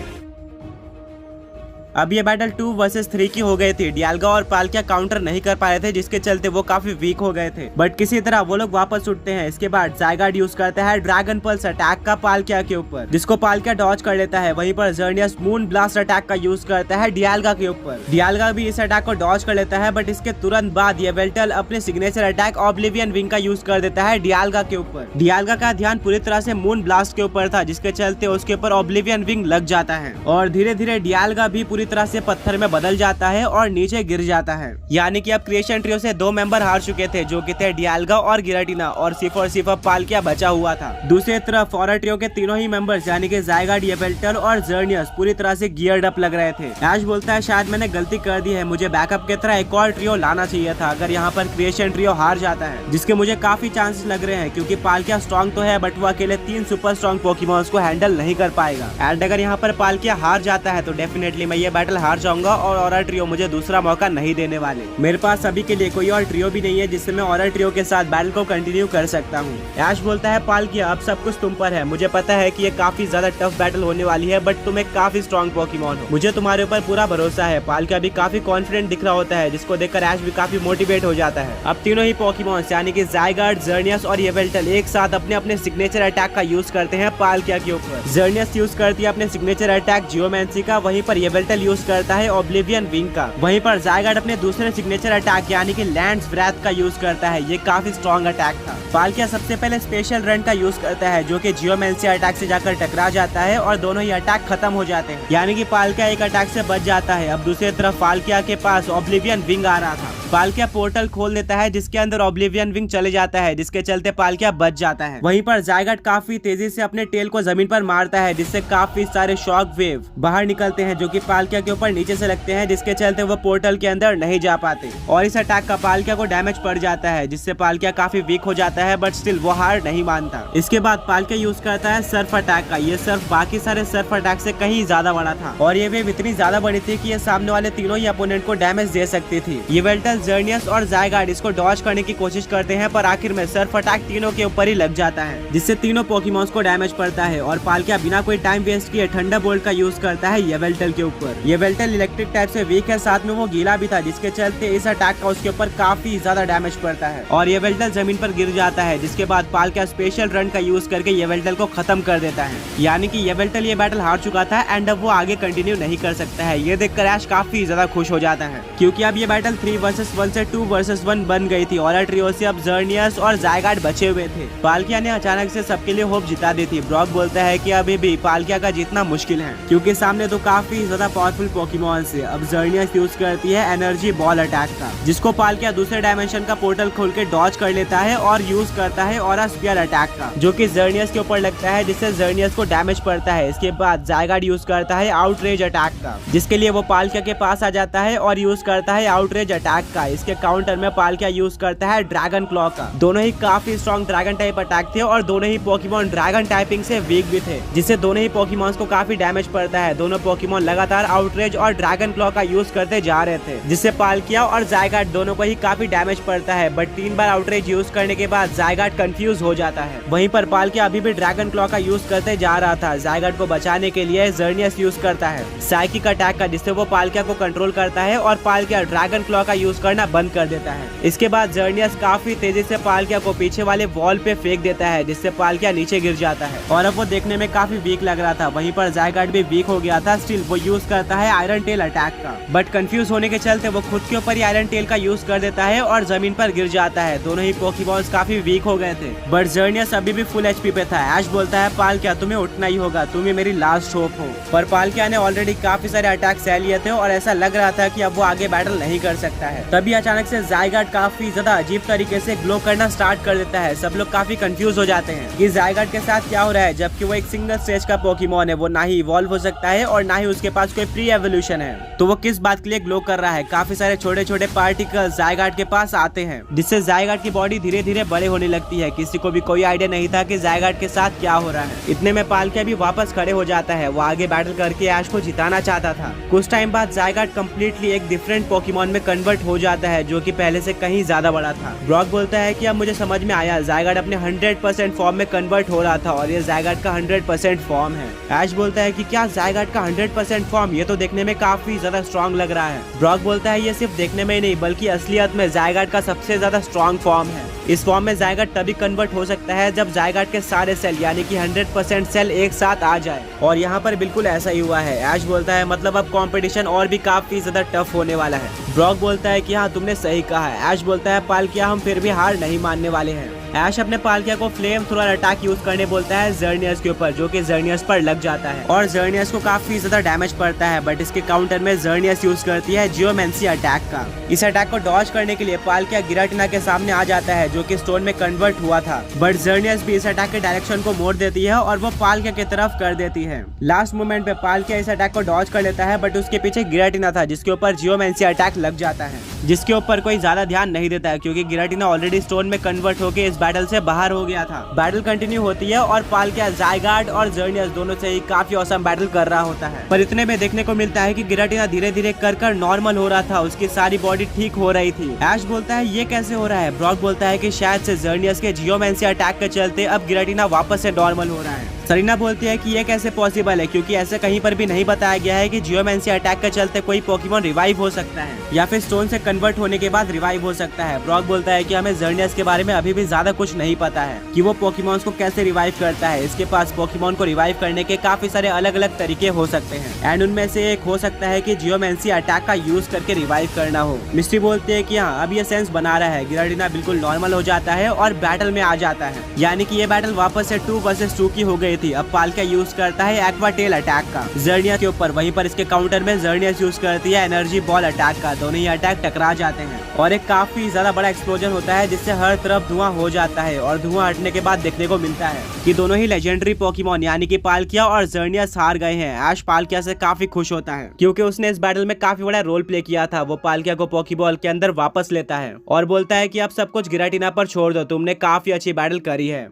अब ये बैटल 2 वर्सेस 3 की हो गई थी। डियाल्गा और पाल्किया काउंटर नहीं कर पा रहे थे, जिसके चलते वो काफी वीक हो गए थे, बट किसी तरह वो लोग वापस उठते हैं। इसके बाद ज़ायगार्ड यूज करता है ड्रैगन पल्स अटैक का पाल्किया के ऊपर, जिसको पाल्किया डॉज कर लेता है। वहीं पर जर्नियस मून ब्लास्ट अटैक का यूज करता है डियाल्गा के ऊपर। डियाल्गा भी इस अटैक को डॉज कर लेता है, बट इसके तुरंत बाद येवेल्टल अपने सिग्नेचर अटैक ऑब्लिवियन विंग का यूज कर देता है डियाल्गा के ऊपर। डियाल्गा का ध्यान पूरी तरह से मून ब्लास्ट के ऊपर था, जिसके चलते उसके ऊपर ऑब्लिवियन विंग लग जाता है और धीरे धीरे डियाल्गा भी पूरी तरह से पत्थर में बदल जाता है और नीचे गिर जाता है। यानी कि अब क्रिएशन ट्रियो से 2 मेंबर हार चुके थे, जो कि थे डियाल्गा और गिराटिना, और सिर्फ पाल्किया बचा हुआ था। दूसरी तरफ फॉरर ट्रियो के तीनों ही मेंबर्स यानी कि ज़ायगार्ड, येवेल्टल और जर्नियस पूरी तरह से गियर्ड अप लग रहे थे। ऐश बोलता है शायद मैंने गलती कर दी है, मुझे बैकअप की तरह एक और ट्रियो लाना चाहिए था अगर यहाँ पर क्रिएशन ट्रियो हार जाता है, जिसके मुझे काफी चांसेस लग रहे हैं, क्योंकि पाल्किया स्ट्रॉन्ग तो है बट वो अकेले 3 सुपर स्ट्रॉन्ग पोकेमॉन्स को हैंडल नहीं कर पाएगा। एंड अगर यहाँ पर पाल्किया हार जाता है तो डेफिनेटली मैं ये बैटल हार जाऊंगा और ऑरा ट्रियो मुझे दूसरा मौका नहीं देने वाले। मेरे पास अभी के लिए कोई और ट्रियो भी नहीं है जिससे मैं ऑरा ट्रियो के साथ बैटल को कंटिन्यू कर सकता हूँ। ऐश बोलता है पाल्किया अब सब कुछ तुम पर है, मुझे पता है कि ये काफी ज्यादा टफ बैटल होने वाली है, बट तुम एक काफी स्ट्रॉन्ग पोकेमॉन हो, मुझे तुम्हारे ऊपर पूरा भरोसा है। पाल्किया भी काफी कॉन्फिडेंट दिख रहा होता है, जिसको देखकर ऐश भी काफी मोटिवेट हो जाता है। अब तीनों ही पोकेमॉन्स यानी कि ज़ायगार्ड, जर्नियस और येवेल्टल एक साथ अपने अपने सिग्नेचर अटैक का यूज करते हैं पाल्किया के ऊपर। जर्नियस यूज करती है अपने सिग्नेचर अटैक जियोमेंसी का, वहीं पर येवेल्टल यूज करता है ऑब्लिवियन विंग का। वहीं पर ज़ायगार्ड अपने दूसरे सिग्नेचर अटैक यानी कि लैंड्स व्रेथ का यूज करता है, ये काफी स्ट्रॉन्ग अटैक था। पाल्किया सबसे पहले स्पेशल रन का यूज करता है, जो कि जियोमेंसी अटैक से जाकर टकरा जाता है और दोनों ही अटैक खत्म हो जाते हैं, यानी कि पाल्किया एक अटैक से बच जाता है। अब दूसरी तरफ पाल्किया के पास ऑब्लिवियन विंग आ रहा था, पाल्किया पोर्टल खोल देता है जिसके अंदर ऑब्लिवियन विंग चले जाता है, जिसके चलते पाल्किया बच जाता है। वहीं पर ज़ायगार्ड काफी तेजी से अपने टेल को जमीन पर मारता है, जिससे काफी सारे शॉक वेव बाहर निकलते हैं, जो कि पाल्किया के ऊपर नीचे से लगते हैं, जिसके चलते वो पोर्टल के अंदर नहीं जा पाते और इस अटैक का पाल्किया को डैमेज पड़ जाता है, जिससे पाल्किया काफी वीक हो जाता है, बट स्टिल वो हार नहीं मानता। इसके बाद पाल्किया यूज करता है सर्फ अटैक का। ये सर्फ बाकी सारे सर्फ अटैक से कहीं ज्यादा बड़ा था और ये वेव इतनी ज्यादा बड़ी थी कि ये सामने वाले तीनों ही अपोनेंट को डैमेज दे सकती थी। येवेल्टल, जर्नियस और ज़ायगार्ड इसको डॉज करने की कोशिश करते हैं, पर आखिर में सर्फ अटैक तीनों के ऊपर ही लग जाता है, जिससे तीनों पोकेमॉन्स को डैमेज पड़ता है और पाल्किया बिना कोई टाइम वेस्ट किए थंडरबोल्ट का यूज करता है येवेल्टल के ऊपर। येवेल्टल इलेक्ट्रिक टाइप से वीक है, साथ में वो गीला भी था, जिसके चलते इस अटैक का उसके ऊपर काफी ज्यादा डैमेज पड़ता है और येवेल्टल जमीन पर गिर जाता है, जिसके बाद पाल्किया स्पेशल रन का यूज करके येवेल्टल को खत्म कर देता है। यानी कि येवेल्टल ये बैटल हार चुका था एंड अब वो आगे कंटिन्यू नहीं कर सकता है। ये देखकर ऐश काफी ज्यादा खुश हो जाता है, क्योंकि अब ये बैटल 3 वर्सेस 1 से 2 वर्सेस 1 बन गई थी। ऑरा ट्रियो से अब जर्नियस और ज़ायगार्ड बचे हुए थे। पाल्किया ने अचानक से सबके लिए होप जिता दी थी। ब्रॉक बोलता है कि अभी भी पाल्किया का जीतना मुश्किल है, क्योंकि सामने तो काफी ज्यादा पावरफुल पोकेमॉन्स है। अब जर्नियस यूज करती है एनर्जी बॉल अटैक का, जिसको पाल्किया दूसरे डायमेंशन का पोर्टल खोल के डॉज कर लेता है और यूज करता है ऑरा स्फीयर अटैक का, जो कि जर्नियस के ऊपर लगता है, जिससे जर्नियस को डैमेज पड़ता है। इसके बाद ज़ायगार्ड यूज करता है आउटरेज अटैक का, जिसके लिए वो पाल्किया के पास आ जाता है और यूज करता है आउटरेज अटैक का। इसके काउंटर में पाल्किया यूज करता है ड्रैगन क्लॉ का। दोनों ही काफी स्ट्रॉन्ग ड्रैगन टाइप अटैक थे और दोनों ही पोकेमॉन ड्रैगन टाइपिंग से वीक भी थे, जिससे दोनों ही पोकेमॉन्स को काफी डैमेज पड़ता है। दोनों पोकेमॉन लगातार आउटरेज और ड्रैगन क्लॉ का यूज करते जा रहे थे, जिससे पाल्किया और ज़ायगार्ड दोनों को ही काफी डैमेज पड़ता है, बट 3 बार आउटरेज यूज करने के बाद ज़ायगार्ड कंफ्यूज हो जाता है। वहीं पर पाल्किया अभी भी ड्रैगन क्लॉ का यूज करते जा रहा था। ज़ायगार्ड को बचाने के लिए जर्नियस यूज करता है साइकिक अटैक का, जिससे वो पाल्किया को कंट्रोल करता है और पाल्किया ड्रैगन क्लॉ का यूज करना बंद कर देता है। इसके बाद जर्नियस काफी तेजी से पाल्किया को पीछे वाले वॉल पे फेंक देता है, जिससे पाल्किया नीचे गिर जाता है और अब वो देखने में काफी वीक लग रहा था। वहीं पर ज़ायगार्ड भी वीक हो गया था, स्टिल वो यूज करता है आयरन टेल अटैक का, बट कंफ्यूज होने के चलते वो खुद के ऊपर ही आयरन टेल का यूज कर देता है और जमीन पर गिर जाता है। दोनों ही पोकेमॉन्स काफी वीक हो गए थे, बट जर्नियस अभी भी फुल एचपी पे था। ऐश बोलता है पाल्किया तुम्हें उठना ही होगा, तुम ही मेरी लास्ट होप हो। पर पाल्किया ने ऑलरेडी काफी सारे अटैक सह लिए थे और ऐसा लग रहा था कि अब वो आगे बैटल नहीं कर सकता है। तभी अचानक से ज़ायगार्ड काफी ज्यादा अजीब तरीके से ग्लो करना स्टार्ट कर देता है। सब लोग काफी कंफ्यूज हो जाते हैं कि ज़ायगार्ड के साथ क्या हो रहा है, जबकि वो एक सिंगल स्टेज का पोकेमॉन है, वो ना ही इवॉल्व हो सकता है और ना ही उसके पास कोई प्री एवोल्यूशन है, तो वो किस बात के लिए ग्लो कर रहा है। काफी सारे छोटे छोटे पार्टिकल्स ज़ायगार्ड के पास आते हैं, जिससे ज़ायगार्ड की बॉडी धीरे धीरे बड़े होने लगती है। किसी को भी कोई आइडिया नहीं था कि ज़ायगार्ड के साथ क्या हो रहा है। इतने में पाल्किया भी वापस खड़े हो जाता है। वो आगे बैटल करके ऐश को जिताना चाहता था। कुछ टाइम बाद ज़ायगार्ड कम्प्लीटली एक डिफरेंट पोकेमॉन में कन्वर्ट हो जाता है, जो कि पहले से कहीं ज्यादा बड़ा था। ब्रॉक बोलता है कि अब मुझे समझ में आया, ज़ायगार्ड अपने 100% फॉर्म में कन्वर्ट हो रहा था और ये ज़ायगार्ड का 100% फॉर्म है। ऐश बोलता है कि क्या ज़ायगार्ड का 100% फॉर्म, ये तो देखने में काफी ज्यादा स्ट्रॉन्ग लग रहा है। ब्रॉक बोलता है ये सिर्फ देखने में ही नहीं बल्कि असलियत में ज़ायगार्ड का सबसे ज्यादा स्ट्रॉन्ग फॉर्म है। इस फॉर्म में ज़ायगार्ड तभी कन्वर्ट हो सकता है जब ज़ायगार्ड के सारे सेल यानी कि 100% सेल एक साथ आ जाए, और यहाँ पर बिल्कुल ऐसा ही हुआ है। ऐश बोलता है मतलब अब कंपटीशन और भी काफी ज्यादा टफ होने वाला है। ब्रॉक बोलता है कि हाँ तुमने सही कहा है। ऐश बोलता है पाल्किया हम फिर भी हार नहीं मानने वाले हैं। ऐश अपने पाल्किया को फ्लेम थ्रोअर अटैक यूज करने बोलता है ज़र्नियस के ऊपर, जो कि ज़र्नियस पर लग जाता है और ज़र्नियस को काफी ज्यादा डैमेज पड़ता है। बट इसके काउंटर में ज़र्नियस यूज करती है जियोमेंसी अटैक का। इस अटैक को डॉज करने के लिए पाल्किया गिराटिना के सामने आ जाता है जो कि स्टोन में कन्वर्ट हुआ था, बट ज़र्नियस भी इस अटैक के डायरेक्शन को मोड़ देती है और वो पाल्किया की तरफ कर देती है। लास्ट मोमेंट पे पाल्किया इस अटैक को डॉज कर लेता है, बट उसके पीछे गिराटिना था जिसके ऊपर जियोमेंसी अटैक लग जाता है, जिसके ऊपर कोई ज्यादा ध्यान नहीं देता है क्योंकि गिराटिना ऑलरेडी स्टोन में कन्वर्ट होकर इस बैटल से बाहर हो गया था। बैटल कंटिन्यू होती है और पाल्किया ज़ायगार्ड और ज़र्नियस दोनों से ही काफी औसम बैटल कर रहा होता है। पर इतने में देखने को मिलता है कि गिराटिना धीरे धीरे कर नॉर्मल हो रहा था, उसकी सारी बॉडी ठीक हो रही थी। ऐश बोलता है ये कैसे हो रहा है। ब्रॉक बोलता है कि शायद से ज़र्नियस के जियोमेंसी अटैक के चलते अब गिराटिना वापस से नॉर्मल हो रहा है। सरीना बोलती है कि ये कैसे पॉसिबल है क्योंकि ऐसे कहीं पर भी नहीं बताया गया है कि जियोमेंसी अटैक के चलते कोई पोकेमॉन रिवाइव हो सकता है या फिर स्टोन से कन्वर्ट होने के बाद रिवाइव हो सकता है। ब्रॉक बोलता है कि हमें ज़र्नियस के बारे में अभी भी ज्यादा कुछ नहीं पता है कि वो पोकेमॉन्स को कैसे रिवाइव करता है। इसके पास पोकेमॉन को रिवाइव करने के काफी सारे अलग अलग तरीके हो सकते हैं एंड उनमें से एक हो सकता है कि जियोमेंसी अटैक का यूज करके रिवाइव करना हो। मिस्ट्री बोलती है कि हाँ अब ये सेंस बना रहा है। गिराटिना बिल्कुल नॉर्मल हो जाता है और बैटल में आ जाता है, यानी कि ये बैटल वापस से 2 वर्सेस 2 की हो गई थी। अब पाल्किया यूज करता है एक्वा टेल अटैक का ज़र्नियस के ऊपर, वहीं पर इसके काउंटर में ज़र्नियस यूज करती है एनर्जी बॉल अटैक का। दोनों ही अटैक टकरा जाते हैं और एक काफी ज्यादा बड़ा एक्सप्लोजन होता है जिससे हर तरफ धुआं हो जाता है और धुआं हटने के बाद देखने को मिलता है कि दोनों ही लेजेंडरी पोकेमॉन यानी कि पाल्किया और ज़र्नियस हार गए हैं। ऐश पाल्किया से काफी खुश होता है क्योंकि उसने इस बैटल में काफी बड़ा रोल प्ले किया था। वो पाल्किया को पोकेबॉल के अंदर वापस लेता है और बोलता है कि अब सब कुछ गिराटिना पर छोड़ दो, तुमने काफी अच्छी बैटल करी है।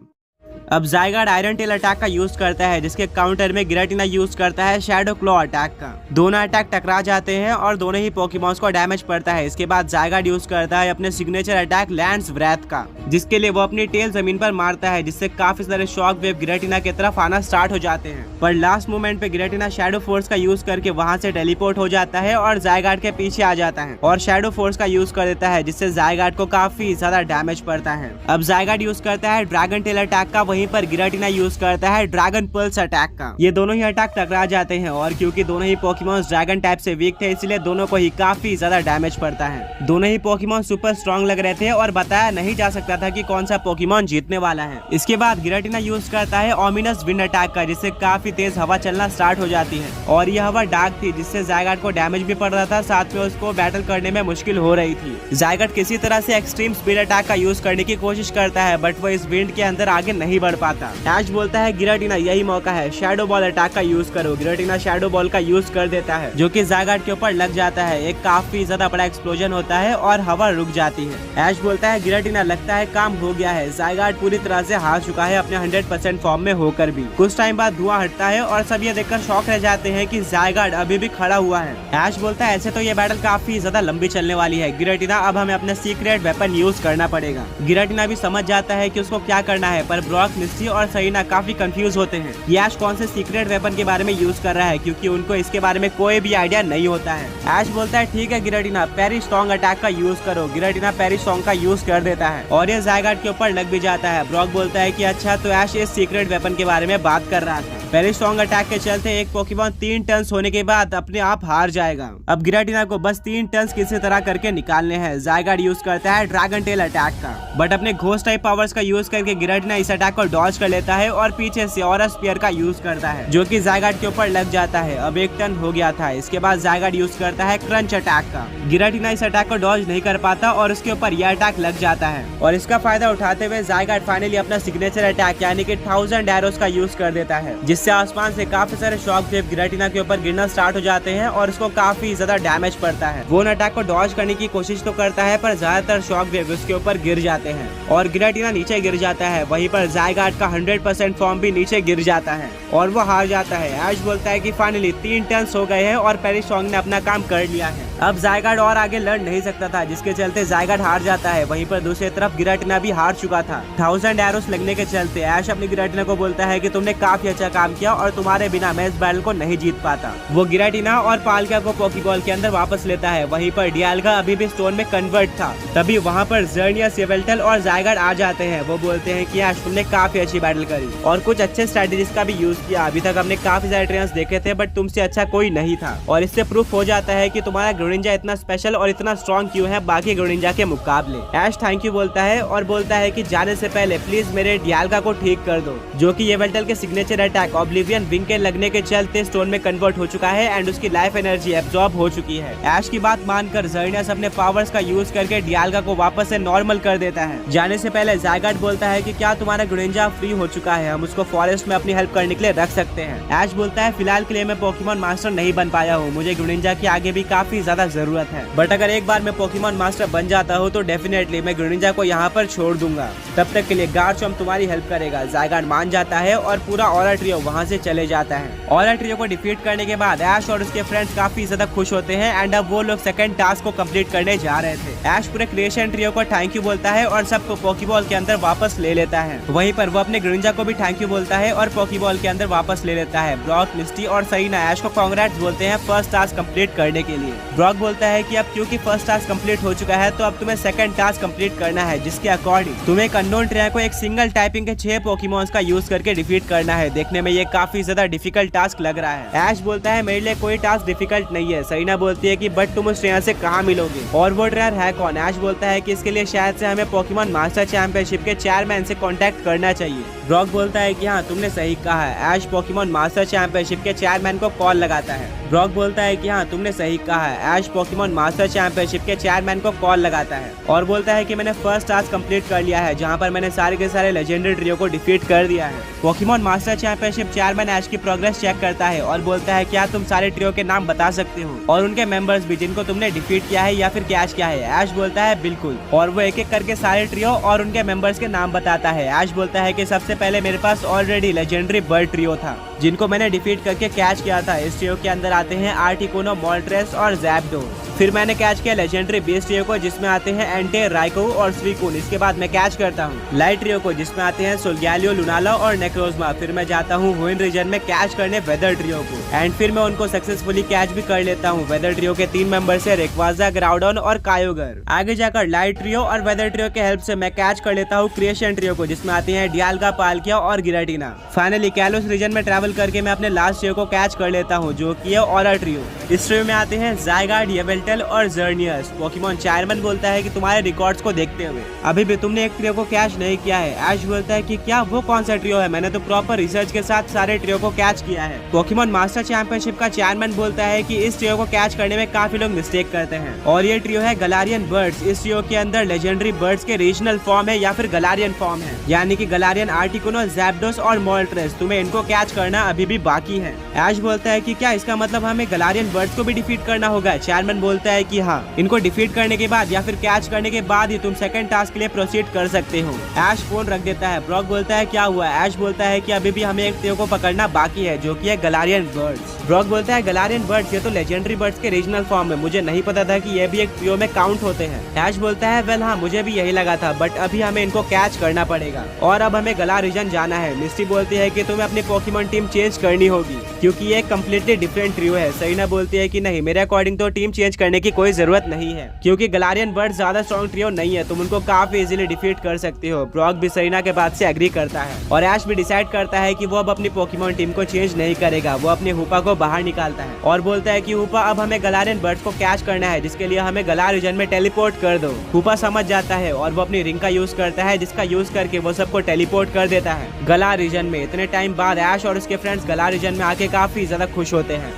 अब ज़ायगार्ड आयरन टेल अटैक का यूज करता है जिसके काउंटर में गिराटिना यूज करता है शैडो क्लॉ अटैक का। दोनों अटैक टकरा जाते हैं और दोनों ही पोकेमॉन्स को डैमेज पड़ता है। इसके बाद ज़ायगार्ड यूज करता है अपने सिग्नेचर अटैक लैंड्स व्रेथ का, जिसके लिए वो अपनी टेल जमीन पर मारता है जिससे काफी सारे शॉक वेव गिराटिना की तरफ आना स्टार्ट हो जाते हैं। पर लास्ट मोमेंट पे गिराटिना शैडो फोर्स का यूज करके वहाँ से टेलीपोर्ट हो जाता है और ज़ायगार्ड के पीछे आ जाता है और शैडो फोर्स का यूज कर देता है जिससे ज़ायगार्ड को काफी ज्यादा डैमेज पड़ता है। अब ज़ायगार्ड यूज करता है ड्रैगन टेल अटैक का, वहीं पर गिराटिना यूज करता है ड्रैगन पल्स अटैक का। ये दोनों ही अटैक टकरा जाते हैं और क्योंकि दोनों ही पोकेमॉन्स ड्रैगन टाइप से वीक थे इसलिए दोनों को ही काफी ज्यादा डैमेज पड़ता है। दोनों ही पोकेमॉन सुपर स्ट्रॉन्ग लग रहे थे और बताया नहीं जा सकता था कि कौन सा पोकेमॉन जीतने वाला है। इसके बाद गिराटिना यूज करता है ओमिनस विंड अटैक का, जिससे काफी तेज हवा चलना स्टार्ट हो जाती है और यह हवा डार्क थी जिससे ज़ायगार्ड को डैमेज भी पड़ रहा था, साथ में उसको बैटल करने में मुश्किल हो रही थी। ज़ायगार्ड किसी तरह से एक्सट्रीम स्पीड अटैक का यूज करने की कोशिश करता है बट वो इस विंड के अंदर आगे नहीं बढ़ पाता। ऐश बोलता है गिराटिना यही मौका है, शैडो बॉल अटैक का यूज करो। गिराटिना शैडो बॉल का यूज कर देता है जो कि ज़ायगार्ड के ऊपर लग जाता है। एक काफी ज्यादा बड़ा एक्सप्लोजन होता है और हवा रुक जाती है। ऐश बोलता है गिराटिना लगता है काम हो गया है, ज़ायगार्ड पूरी तरह से हार चुका है अपने 100% फॉर्म में होकर भी। कुछ टाइम बाद धुआं हटता है और सब ये देखकर शॉक रह जाते हैं कि ज़ायगार्ड अभी भी खड़ा हुआ है। ऐश बोलता है ऐसे तो ये बैटल काफी ज्यादा लंबी चलने वाली है गिराटिना, अब हमें अपना सीक्रेट वेपन यूज करना पड़ेगा। गिराटिना भी समझ जाता है कि उसको क्या करना है, पर ब्रॉक, मिस्ट्री और सरीना काफी कंफ्यूज होते हैं कि ऐश कौन से सीक्रेट वेपन के बारे में यूज कर रहा है क्योंकि उनको इसके बारे में कोई भी आइडिया नहीं होता है। ऐश बोलता है ठीक है गिराटिना, पेरिस्टोंग अटैक का यूज करो। गिराटिना पेरिस्टोंग का यूज कर देता है और ये ज़ायगार्ड के ऊपर लग भी जाता है। ब्रॉक बोलता है कि अच्छा तो ऐश इस सीक्रेट वेपन के बारे में बात कर रहा था। पेरिस्टोंग अटैक के चलते एक पोकेमॉन 3 टन्स होने के बाद अपने आप हार जाएगा। अब गिराटिना को बस 3 टन्स किसी तरह करके निकालने हैं। ज़ायगार्ड यूज करता है ड्रैगन टेल अटैक का, बट अपने घोस्ट टाइप पावर्स का यूज करके गिराटिना इस अटैक को डॉज कर लेता है और पीछे से ऑरा स्पीयर का यूज करता है जो कि ज़ायगार्ड के ऊपर लग जाता है। अब 1 टन हो गया था। इसके बाद ज़ायगार्ड यूज करता है क्रंच अटैक का। गिराटिना इस अटैक को डॉज नहीं कर पाता और उसके ऊपर यह अटैक लग जाता है और इसका फायदा उठाते हुए ज़ायगार्ड फाइनली अपना सिग्नेचर अटैक यानी कि 1000 एरोस का यूज कर देता है, जिससे आसमान से काफी सारे शॉक वेव गिराटिना के ऊपर गिरना स्टार्ट हो जाते हैं और उसको काफी ज्यादा डैमेज पड़ता है। वो अटैक को डॉज करने की कोशिश तो करता है पर ज्यादातर शॉक वेव उसके ऊपर गिर जाते हैं और गिराटिना नीचे गिर जाता है। वहीं पर ज़ायगार्ड का 100% फॉर्म भी नीचे गिर जाता है और वो हार जाता है। ऐश बोलता है कि फाइनली 3 टन्स हो गए हैं और पेरिस्टोंग ने अपना काम कर लिया है। अब ज़ायगार्ड और आगे लड़ नहीं सकता था, जिसके चलते ज़ायगार्ड हार जाता है। वहीं पर दूसरी तरफ गिराटिना भी हार चुका था। 1000 एरोस लगने के चलते ऐश अपनी गिराटिना को बोलता है कि तुमने काफी अच्छा काम किया और तुम्हारे बिना मैं इस बैटल को नहीं जीत पाता। वो गिराटिना और पालका को पोकीबॉल के अंदर वापस लेता है। वहीं पर डियाल्गा अभी भी स्टोन में कन्वर्ट था। तभी वहाँ पर ज़र्नियस, येवेल्टल और ज़ायगार्ड आ जाते हैं। वो बोलते हैं कि ऐश तुमने काफी अच्छी बैटल करी और कुछ अच्छे स्ट्रेटेजीज का भी यूज किया। अभी तक हमने काफी सारे ट्रेनर्स देखे थे बट तुमसे अच्छा कोई नहीं था, और इससे प्रूफ हो जाता है कि तुम्हारा ग्रेनिंजा इतना स्पेशल और इतना स्ट्रॉन्ग क्यों है बाकी ग्रेनिंजा के मुकाबले। ऐश थैंक यू बोलता है और बोलता है कि जाने से पहले प्लीज मेरे डियाल्गा को ठीक कर दो, जो कि येवेल्टल के सिग्नेचर अटैक ऑब्लिवियन विंग के लगने के चलते स्टोन में कन्वर्ट हो चुका है एंड उसकी लाइफ एनर्जी एब्जॉर्ब हो चुकी है। ऐश की बात मानकर ज़र्नियस अपने पावर्स का यूज करके डियाल्गा को वापस से नॉर्मल कर देता है। जाने से पहले ज़ायगार्ड बोलता है कि क्या तुम्हारा ग्रेनिंजा फ्री हो चुका है, हम उसको फॉरेस्ट में अपनी हेल्प करने के लिए रख सकते हैं। ऐश बोलता है फिलहाल के लिए मैं पोकेमॉन मास्टर नहीं बन पाया हूँ, मुझे ग्रेनिंजा की आगे भी काफी ज्यादा जरूरत है, बट अगर एक बार मैं पोकेमॉन मास्टर बन जाता हूँ तो डेफिनेटली मैं ग्रेनिंजा को यहाँ पर छोड़ दूंगा। तब तक के लिए गार्चम्प तुम्हारी हेल्प करेगा। ज़ायगार्ड मान जाता है और पूरा ऑरा ट्रियो वहाँ से चले जाता है। ऑरा ट्रियो को डिफीट करने के बाद ऐश और उसके फ्रेंड्स काफी ज्यादा खुश होते हैं एंड अब वो लोग सेकंड टास्क को कंप्लीट करने जा रहे थे। ऐश पूरे क्रिएशन ट्रियो को थैंक यू बोलता है और सबको पोकेबॉल के अंदर वापस ले लेता है। वहीं पर वो अपने ग्रेनिंजा को भी थैंक यू बोलता है और पोकेबॉल के अंदर वापस ले लेता है। ब्रॉक, मिस्टी और सरीना ऐश को कांग्रेट्स बोलते हैं फर्स्ट टास्क कंप्लीट करने के लिए। ब्रॉक बोलता है कि अब क्योंकि फर्स्ट टास्क कंप्लीट हो चुका है तो अब तुम्हें सेकंड टास्क कंप्लीट करना है, जिसके अकॉर्डिंग तुम्हें एक अननोन ट्रेनर को एक सिंगल टाइपिंग के 6 पोकेमॉन्स का यूज करके डिफीट करना है। देखने में ये काफी ज्यादा डिफिकल्ट टास्क लग रहा है। ऐश बोलता है मेरे लिए कोई टास्क डिफिकल्ट नहीं है। सरीना बोलती है कि बट तुम उस ट्रेनर से कहाँ मिलोगे और वो ट्रेनर है कौन। ऐश बोलता है कि इसके लिए शायद से हमें पोकेमॉन मास्टर चैंपियनशिप के चेयरमैन से कांटेक्ट करना चाहिए। ब्रॉक बोलता है कि हाँ तुमने सही कहा है। ऐश पोकेमॉन मास्टर चैंपियनशिप के चेयरमैन को कॉल लगाता है। ब्रॉक बोलता है कि हाँ तुमने सही कहा है। ऐश पोकेमॉन मास्टर चैंपियनशिप के चेयरमैन को कॉल लगाता है और बोलता है कि मैंने फर्स्ट टास्क कंप्लीट कर लिया है, जहाँ पर मैंने सारे के सारे लेजेंडरी ट्रियो को डिफीट कर दिया है। पोकेमॉन मास्टर चैंपियनशिप चेयरमैन ऐश की प्रोग्रेस चेक करता है और बोलता है क्या तुम सारे ट्रियो के नाम बता सकते हो और उनके मेंबर्स भी जिनको तुमने डिफीट किया है या फिर कैच किया है। ऐश बोलता है बिल्कुल, और वो एक एक करके सारे ट्रियो और उनके मेंबर्स के नाम बताता है। ऐश बोलता है कि सबसे पहले मेरे पास ऑलरेडी लेजेंडरी बर्ड ट्रियो था जिनको मैंने डिफीट करके कैच किया था। इस ट्रियो के अंदर आते हैं आर्टिकुनो, मोल्ट्रेस और ज़ैप्डो। फिर मैंने कैच किया लेजेंडरी बेस ट्रियो को जिसमें आते हैं एंटे, राइको और स्वीकून। इसके बाद मैं कैच करता हूँ लाइट ट्रियो को जिसमें आते हैं सोल्गैलियो, लुनाला और नेक्रोजमा। फिर मैं जाता हूँ हुइन रीजन में कैच करने वेदर ट्रियो को एंड फिर मैं उनको सक्सेसफुली कैच भी कर लेता हूँ। वेदर ट्रियो के 3 मेंबर से रेक्वाजा, ग्राउडन और कायोगर। आगे जाकर लाइट ट्रियो और वेदर ट्रियो के हेल्प से मैं कैच कर लेता हूँ क्रिएशन ट्रियो को जिसमें आते हैं डियाल्गा, पालकिया और गिराटिना। फाइनली कैलोस रीजन में ट्रैवल करके मैं अपने लास्ट ट्रियो को कैच कर लेता हूँ जो कि है ऑरा ट्रियो। इस ट्रियो में आते हैं ज़ायगार्ड, येवेल्टल और ज़र्नियस। पोकेमॉन चेयरमैन बोलता है कि तुम्हारे रिकॉर्ड्स को देखते हुए अभी भी तुमने एक ट्रियो को कैच नहीं किया है। ऐश बोलता है कि क्या वो कौन सा ट्रियो है, मैंने तो प्रॉपर रिसर्च के साथ सारे ट्रियो को कैच किया है। पोकेमॉन मास्टर चैंपियनशिप का चेयरमैन बोलता है कि इस ट्रियो को कैच करने में काफी लोग मिस्टेक करते हैं और ये ट्रियो है गलारियन बर्ड्स। इस ट्रियो के अंदर लेजेंडरी बर्ड्स के रीजनल फॉर्म है या फिर गलारियन फॉर्म है, यानी कि गलारियन, आर्टिकुनो, ज़ैप्डोस और मोल्ट्रेस। तुम्हें इनको कैच करना अभी भी बाकी है। ऐश बोलता है कि क्या इसका मतलब हमें गलारियन बर्ड्स को भी डिफीट करना होगा। चेयरमैन बोलता है कि हाँ, इनको डिफीट करने के बाद या फिर कैच करने के बाद ही तुम सेकंड टास्क के लिए प्रोसीड कर सकते हो। ऐश फोन रख देता है। ब्रॉक बोलता है क्या हुआ। ऐश बोलता है कि अभी भी हमें एक ट्रियो को पकड़ना बाकी है जो कि है गलारियन बर्ड्स। ब्रॉक बोलता है गलारियन बर्ड्स ये तो लेजेंडरी बर्ड्स के रीजनल फॉर्म है, मुझे नहीं पता था कि ये भी एक ट्रियो में काउंट होते हैं। ऐश बोलता है वेल हाँ, मुझे भी यही लगा था बट अभी हमें इनको कैच करना पड़ेगा और अब हमें गला रीजन जाना है। मिस्टी बोलती है कि तुम्हें अपनी पोकेमॉन टीम चेंज करनी होगी क्योंकि ये कम्प्लीटली डिफरेंट ट्रियो है। सरीना बोलती है कि नहीं, मेरे अकॉर्डिंग तो टीम चेंज करने की कोई जरूरत नहीं है क्योंकि गलारियन बर्ड्स ज्यादा स्ट्रॉन्ग ट्रियो नहीं है, तुम उनको काफी इजीली डिफीट कर सकती हो। ब्रॉक भी सरीना के बात से एग्री करता है और ऐश भी डिसाइड करता है कि वो अब अपनी पोकेमॉन टीम को चेंज नहीं करेगा। वो अपने हुपा को बाहर निकालता है और बोलता है कि हुपा अब हमें गलारियन बर्ड्स को कैच करना है जिसके लिए हमें गला रीजन में टेलीपोर्ट कर दो। हुपा समझ जाता है और वो अपनी रिंग का यूज करता है जिसका यूज करके वो सबको टेलीपोर्ट कर देता है गला रीजन में। इतने टाइम बाद ऐश और उसके फ्रेंड्स गला रीजन में आके काफी ज्यादा खुश होते हैं।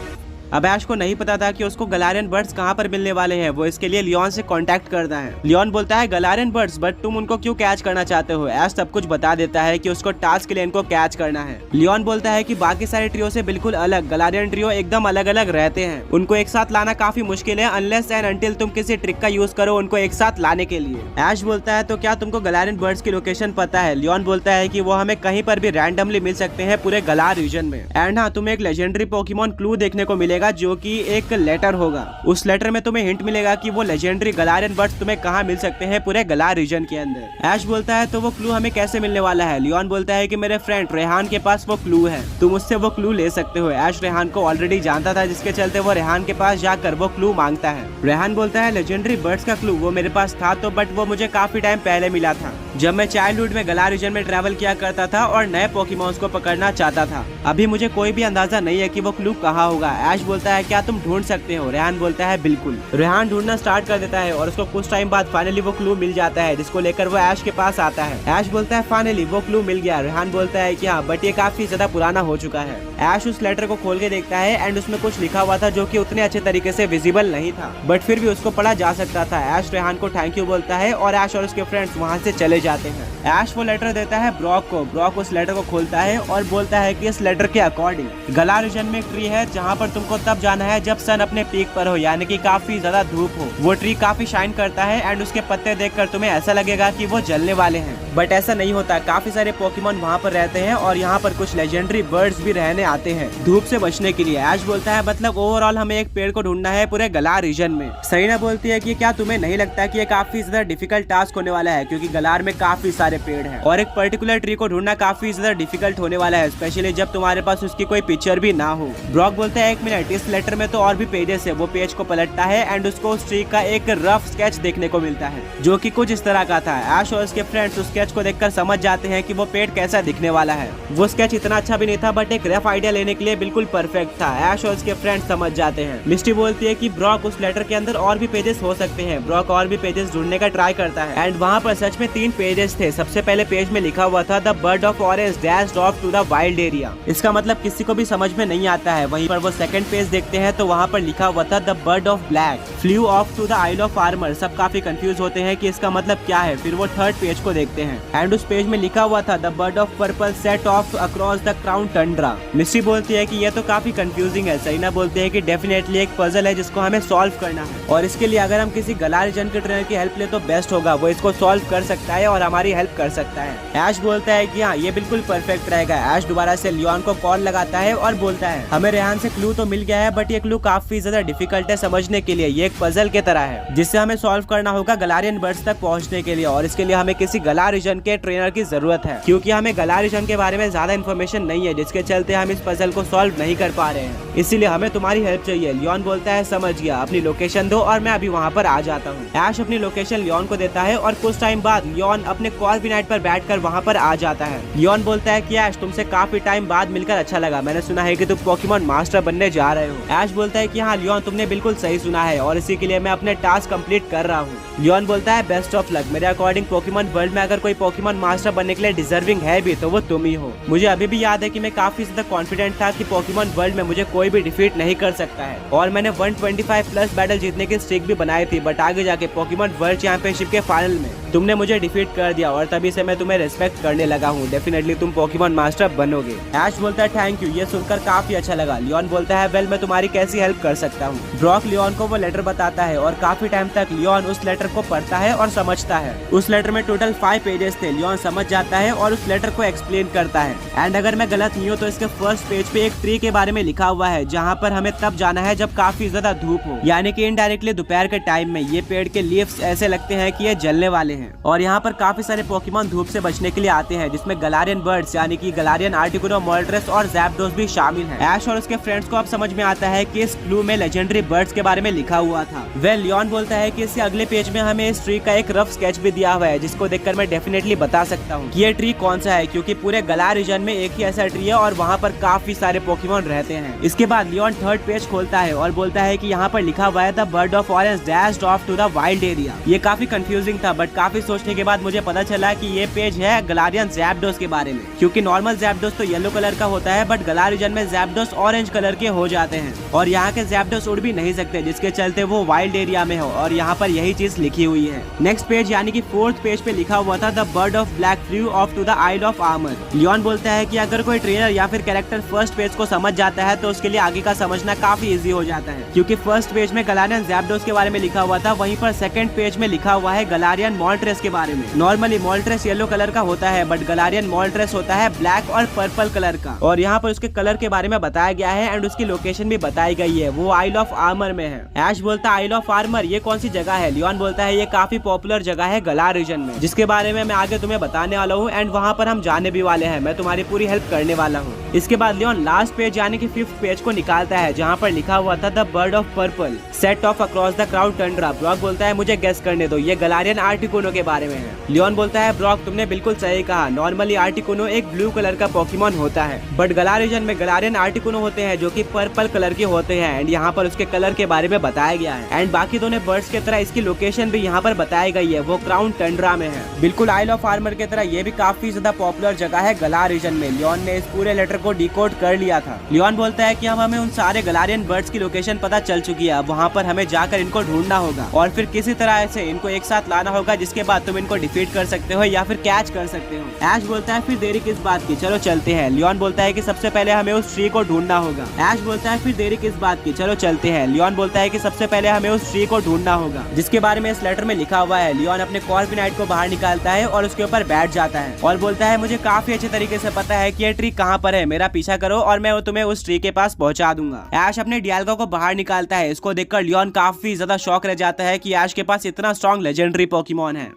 अब ऐश को नहीं पता था कि उसको गलारियन बर्ड्स कहाँ पर मिलने वाले हैं। वो इसके लिए लियोन से कांटेक्ट करता है। लियोन बोलता है गलारियन बर्ड्स, बट तुम उनको क्यों कैच करना चाहते हो। ऐश सब कुछ बता देता है कि उसको टास्क के लिए इनको कैच करना है। लियोन बोलता है कि बाकी सारे ट्रियो से बिल्कुल अलग गलारियन ट्रियो एकदम अलग अलग रहते हैं, उनको एक साथ लाना काफी मुश्किल है अनलेस एंड अनटिल तुम किसी ट्रिक का यूज करो उनको एक साथ लाने के लिए। ऐश बोलता है तो क्या तुमको गलारियन बर्ड्स की लोकेशन पता है। लियोन बोलता है कि वो हमें कहीं पर भी रैंडमली मिल सकते हैं पूरे गला रीजन में। एंड हाँ, तुम्हें एक लेजेंडरी पोकेमॉन क्लू देखने को मिलेगा मिलेगा जो कि एक लेटर होगा। उस लेटर में तुम्हें हिंट मिलेगा कि वो लेजेंडरी गलारियन बर्ड्स तुम्हें कहाँ मिल सकते हैं पूरे गलार रीजन के अंदर। ऐश बोलता है तो वो क्लू हमें कैसे मिलने वाला है। लियोन बोलता है कि मेरे फ्रेंड रेहान के पास वो क्लू है, तुम उससे वो क्लू ले सकते हो। ऐश रेहान को ऑलरेडी जानता था जिसके चलते वो रेहान के पास जाकर वो क्लू मांगता है। रेहान बोलता है लेजेंडरी बर्ड्स का क्लू वो मेरे पास था तो बट वो मुझे काफी टाइम पहले मिला था जब मैं चाइल्डहुड में गलार रीजन में ट्रैवल किया करता था और नए पोकेमॉन्स को पकड़ना चाहता था। अभी मुझे कोई भी अंदाजा नहीं है कि वो क्लू कहाँ होगा। ऐश बोलता है क्या तुम ढूंढ सकते हो। रेहान बोलता है बिल्कुल। रेहान ढूंढना स्टार्ट कर देता है और उसको कुछ टाइम बाद फाइनली वो क्लू मिल जाता है जिसको लेकर वो ऐश के पास आता है। ऐश बोलता है फाइनली वो क्लू मिल गया। रेहान बोलता है कि हाँ बट ये काफी ज्यादा पुराना हो चुका है। ऐश उस लेटर को खोल के देखता है एंड उसमें कुछ लिखा हुआ था जो कि उतने अच्छे तरीके से विजिबल नहीं था बट फिर भी उसको पढ़ा जा सकता था। ऐश रेहान को थैंक यू बोलता है और ऐश और उसके फ्रेंड्स वहाँ से चले जाते हैं। ऐश वो लेटर देता है ब्रॉक को। ब्रॉक उस लेटर को खोलता है और बोलता है कि इस लेटर के अकॉर्डिंग गलार रीजन में एक ट्री है जहाँ पर तुमको तब जाना है जब सन अपने पीक पर हो, यानी कि काफी ज्यादा धूप हो। वो ट्री काफी शाइन करता है एंड उसके पत्ते देखकर तुम्हें ऐसा लगेगा कि वो जलने वाले हैं बट ऐसा नहीं होता। काफी सारे पोकेमॉन वहाँ पर रहते हैं और यहाँ पर कुछ लेजेंडरी बर्ड्स भी रहने आते हैं धूप से बचने के लिए। ऐश बोलता है मतलब ओवरऑल हमें एक पेड़ को ढूंढना है पूरे गलार रीजन में। सरीना बोलती है कि क्या तुम्हें नहीं लगता कि ये काफी ज्यादा डिफिकल्ट टास्क होने वाला है क्योंकि गलार में काफी सारे पेड़ हैं और एक पर्टिकुलर ट्री को ढूंढना काफी ज्यादा डिफिकल्ट होने वाला है, स्पेशली जब तुम्हारे पास उसकी कोई पिक्चर भी ना हो। ब्रॉक बोलता है एक मिनट, इस लेटर में तो और भी पेजेस है। वो पेज को पलटता है एंड उसको उस ट्री का एक रफ स्केच देखने को मिलता है जो कि कुछ इस तरह का था। ऐश और उसके फ्रेंड्स उस स्केच को देखकर समझ जाते हैं कि वो पेड़ कैसा दिखने वाला है। वो स्केच इतना अच्छा भी नहीं था बट एक रफ आइडिया लेने के लिए बिल्कुल परफेक्ट था। ऐश और उसके फ्रेंड्स समझ जाते हैं। मिस्टी बोलती है कि ब्रॉक उस लेटर के अंदर और भी पेजेस हो सकते हैं। ब्रॉक और भी पेजेस ढूंढने का ट्राई करता है एंड वहाँ पर सच में 3 पेजेस थे। सबसे पहले पेज में लिखा हुआ था the bird of orange dashed off to the wild area. इसका मतलब किसी को भी समझ में नहीं आता है। वहीं पर वो सेकंड पेज देखते हैं तो वहाँ पर लिखा हुआ था the bird of black flew off to the isle of armour. सब काफी कंफ्यूज होते हैं कि इसका मतलब क्या है। फिर वो थर्ड पेज को देखते हैं एंड उस पेज में लिखा हुआ था the bird of purple set off across the crown tundra. Misty बोलती है कि ये तो काफी कंफ्यूजिंग है। सरीना बोलती है कि डेफिनेटली एक पजल है जिसको हमें सॉल्व करना है और इसके लिए अगर हम किसी गलार रीजन के ट्रेनर की हेल्प ले तो बेस्ट होगा। वो इसको सॉल्व कर सकता है और हमारी हेल्प कर सकता है। ऐश बोलता है कि हाँ ये बिल्कुल परफेक्ट रहेगा। ऐश दोबारा से लियोन को कॉल लगाता है और बोलता है हमें रेहान से क्लू तो मिल गया है बट ये क्लू काफी ज्यादा डिफिकल्ट है समझने के लिए। ये एक पजल के तरह है जिससे हमें सॉल्व करना होगा गलारियन बर्ड्स तक पहुंचने के लिए और इसके लिए हमें किसी गलार रीजन के ट्रेनर की जरूरत है क्योंकि हमें गलार रीजन के बारे में ज्यादा इन्फॉर्मेशन नहीं है जिसके चलते हम इस पजल को सॉल्व नहीं कर पा रहे हैं, इसीलिए हमें तुम्हारी हेल्प चाहिए। लियोन बोलता है समझ गया, अपनी लोकेशन दो और मैं अभी वहाँ पर आ जाता हूँ। ऐश अपनी लोकेशन लियोन को देता है और कुछ टाइम बाद लियोन अपने कॉर्बिनाइट पर बैठकर वहाँ पर आ जाता है। लियोन बोलता है कि ऐश तुमसे काफी टाइम बाद मिलकर अच्छा लगा, मैंने सुना है कि तुम पोकेमॉन मास्टर बनने जा रहे हो। ऐश बोलता है कि हाँ लियोन तुमने बिल्कुल सही सुना है और इसी के लिए मैं अपने टास्क कंप्लीट कर रहा हूँ। लियोन बोलता है बेस्ट ऑफ लक। मेरे अकॉर्डिंग पोकेमॉन वर्ल्ड में अगर कोई पोकेमॉन मास्टर बनने के लिए डिजर्विंग है भी तो वो तुम ही हो। मुझे अभी भी याद है कि मैं काफी ज्यादा कॉन्फिडेंट था कि पोकेमॉन वर्ल्ड में मुझे कोई भी डिफीट नहीं कर सकता है और मैंने 125 प्लस बैटल जीतने की स्ट्रिक भी बनाई थी बट आगे जाके पोकेमॉन वर्ल्ड चैंपियनशिप के फाइनल में तुमने मुझे डिफीट कर दिया और तभी से मैं तुम्हें रिस्पेक्ट करने लगा हूँ। डेफिनेटली तुम पोकेमॉन मास्टर बनोगे। ऐश बोलता है थैंक यू, ये सुनकर काफी अच्छा लगा। लियोन बोलता है वेल मैं तुम्हारी कैसी हेल्प कर सकता हूँ। ब्रॉक लियोन को वो लेटर बताता है और काफी टाइम तक लियोन उस लेटर को पढ़ता है और समझता है। उस लेटर में टोटल 5 पेजेस थे। लियोन समझ जाता है और उस लेटर को एक्सप्लेन करता है एंड अगर मैं गलत नहीं हूँ तो इसके फर्स्ट पेज पे एक ट्री के बारे में लिखा हुआ है जहाँ पर हमें तब जाना है जब काफी ज्यादा धूप हो, यानी कि इनडायरेक्टली दोपहर के टाइम में ये पेड़ के लीव्स ऐसे लगते हैं कि ये जलने वाले हैं और यहाँ पर काफी सारे पोकेमॉन धूप से बचने के लिए आते हैं जिसमें गलारियन बर्ड्स यानी कि गलारियन आर्टिकुनो मोल्ट्रेस और ज़ैप्डोस भी शामिल हैं। ऐश और उसके फ्रेंड्स को अब समझ में आता है कि इस क्लू में लेजेंडरी बर्ड्स के बारे में लिखा हुआ था। वेल लियोन बोलता है कि इससे अगले पेज में हमें इस ट्री का एक रफ स्केच भी दिया हुआ है जिसको देखकर मैं डेफिनेटली बता सकता हूँ कि ये ट्री कौन सा है क्योंकि पूरे गलार रीजन में एक ही ऐसा ट्री है और वहाँ पर काफी सारे पोकेमॉन रहते हैं। इसके बाद लियोन थर्ड पेज खोलता है और बोलता है कि यहाँ पर लिखा हुआ है the bird of orange dashed off to the wild area. ये काफी कंफ्यूजिंग था बट काफी सोचने के बाद मुझे पता चला कि ये पेज है गलारियन ज़ैप्डोस के बारे में क्योंकि नॉर्मल ज़ैप्डोस तो येलो कलर का होता है बट गलार रीजन में ज़ैप्डोस ऑरेंज कलर के हो जाते हैं और यहाँ के ज़ैप्डोस उड़ भी नहीं सकते जिसके चलते वो वाइल्ड एरिया में हो और यहाँ पर यही चीज लिखी हुई है। नेक्स्ट पेज यानी कि फोर्थ पेज पे लिखा हुआ था the bird of black flew off to the isle of armour. Leon बोलता है कि अगर कोई ट्रेनर या फिर कैरेक्टर फर्स्ट पेज को समझ जाता है तो उसके लिए आगे का समझना काफी इजी हो जाता है क्योंकि फर्स्ट पेज में गलारियन ज़ैप्डोस के बारे में लिखा हुआ था, वहीं पर सेकंड पेज में लिखा हुआ है गलारियन मॉल्ट्रेस के बारे में। नॉर्मली मॉल्ट्रेस येलो कलर का होता है, बट गलारियन मॉल्ट्रेस होता है ब्लैक और पर्पल कलर का। और यहाँ पर उसके कलर के बारे में बताया गया है एंड उसकी लोकेशन भी बताई गई है, वो आइल ऑफ आर्मर में है। ऐश बोलता है आइल ऑफ आर्मर ये कौन सी जगह है? लियोन बोलता है ये काफी पॉपुलर जगह है गलार रीजन में, जिसके बारे में मैं आगे तुम्हें बताने वाला हूँ एंड वहाँ पर हम जाने भी वाले हैं। मैं तुम्हारी पूरी हेल्प करने वाला हूँ। इसके बाद लियोन लास्ट पेज यानी कि 5th पेज को निकालता है, जहाँ पर लिखा हुआ था the bird of purple set off across the crowd Tundra. Brock बोलता है मुझे गेस करने दो, ये गलारियन आर्टिकुनो के बारे में है। लियोन बोलता है ब्रॉक तुमने बिल्कुल सही कहा, नॉर्मली आर्टिकुनो एक ब्लू कलर का पोकेमॉन होता है, बट गलार रीजन में गलारियन आर्टिकुनो होते हैं जो कि पर्पल कलर के होते हैं एंड यहाँ पर उसके कलर के बारे में बताया गया है। एंड बाकी दोनों बर्ड्स की तरह इसकी लोकेशन भी यहाँ पर बताई गई है, वो क्राउन टंड्रा में है। बिल्कुल आइल ऑफ आर्मर की तरह ये भी काफी ज्यादा पॉपुलर जगह है गलार रीजन में। लियोन ने इस पूरे लेटर को डिकोड कर लिया था। लियोन बोलता है कि अब हमें उन सारे गलारियन बर्ड्स की लोकेशन पता चल चुकी है, अब वहाँ पर हमें जाकर इनको ढूंढना होगा और फिर किसी तरह से इनको एक साथ लाना होगा, जिसके बाद तुम इनको डिफीट कर सकते हो या फिर कैच कर सकते हो। ऐश बोलता है फिर देरी किस बात की, चलो चलते हैं। लियोन बोलता है कि सबसे पहले हमें उस ट्री को ढूंढना होगा। ऐश बोलता है फिर देरी किस बात की, चलो चलते हैं। लियोन बोलता है कि सबसे पहले हमें उस ट्री को ढूंढना होगा जिसके बारे में इस लेटर में लिखा हुआ है। लियोन अपने कॉर्विनाइट को बाहर निकालता है और उसके ऊपर बैठ जाता है और बोलता है मुझे काफी अच्छे तरीके से पता है कि ये ट्री कहाँ पर है, मेरा पीछा करो और मैं तुम्हें उस ट्री के पास पहुंचा दूंगा। ऐश अपने डियाल्गा को बाहर निकालता है, इसको देखकर लियोन काफी ज्यादा शॉक रह जाता है कि ऐश के पास इतना स्ट्रॉन्ग लेजेंडरी पोकेमॉन है।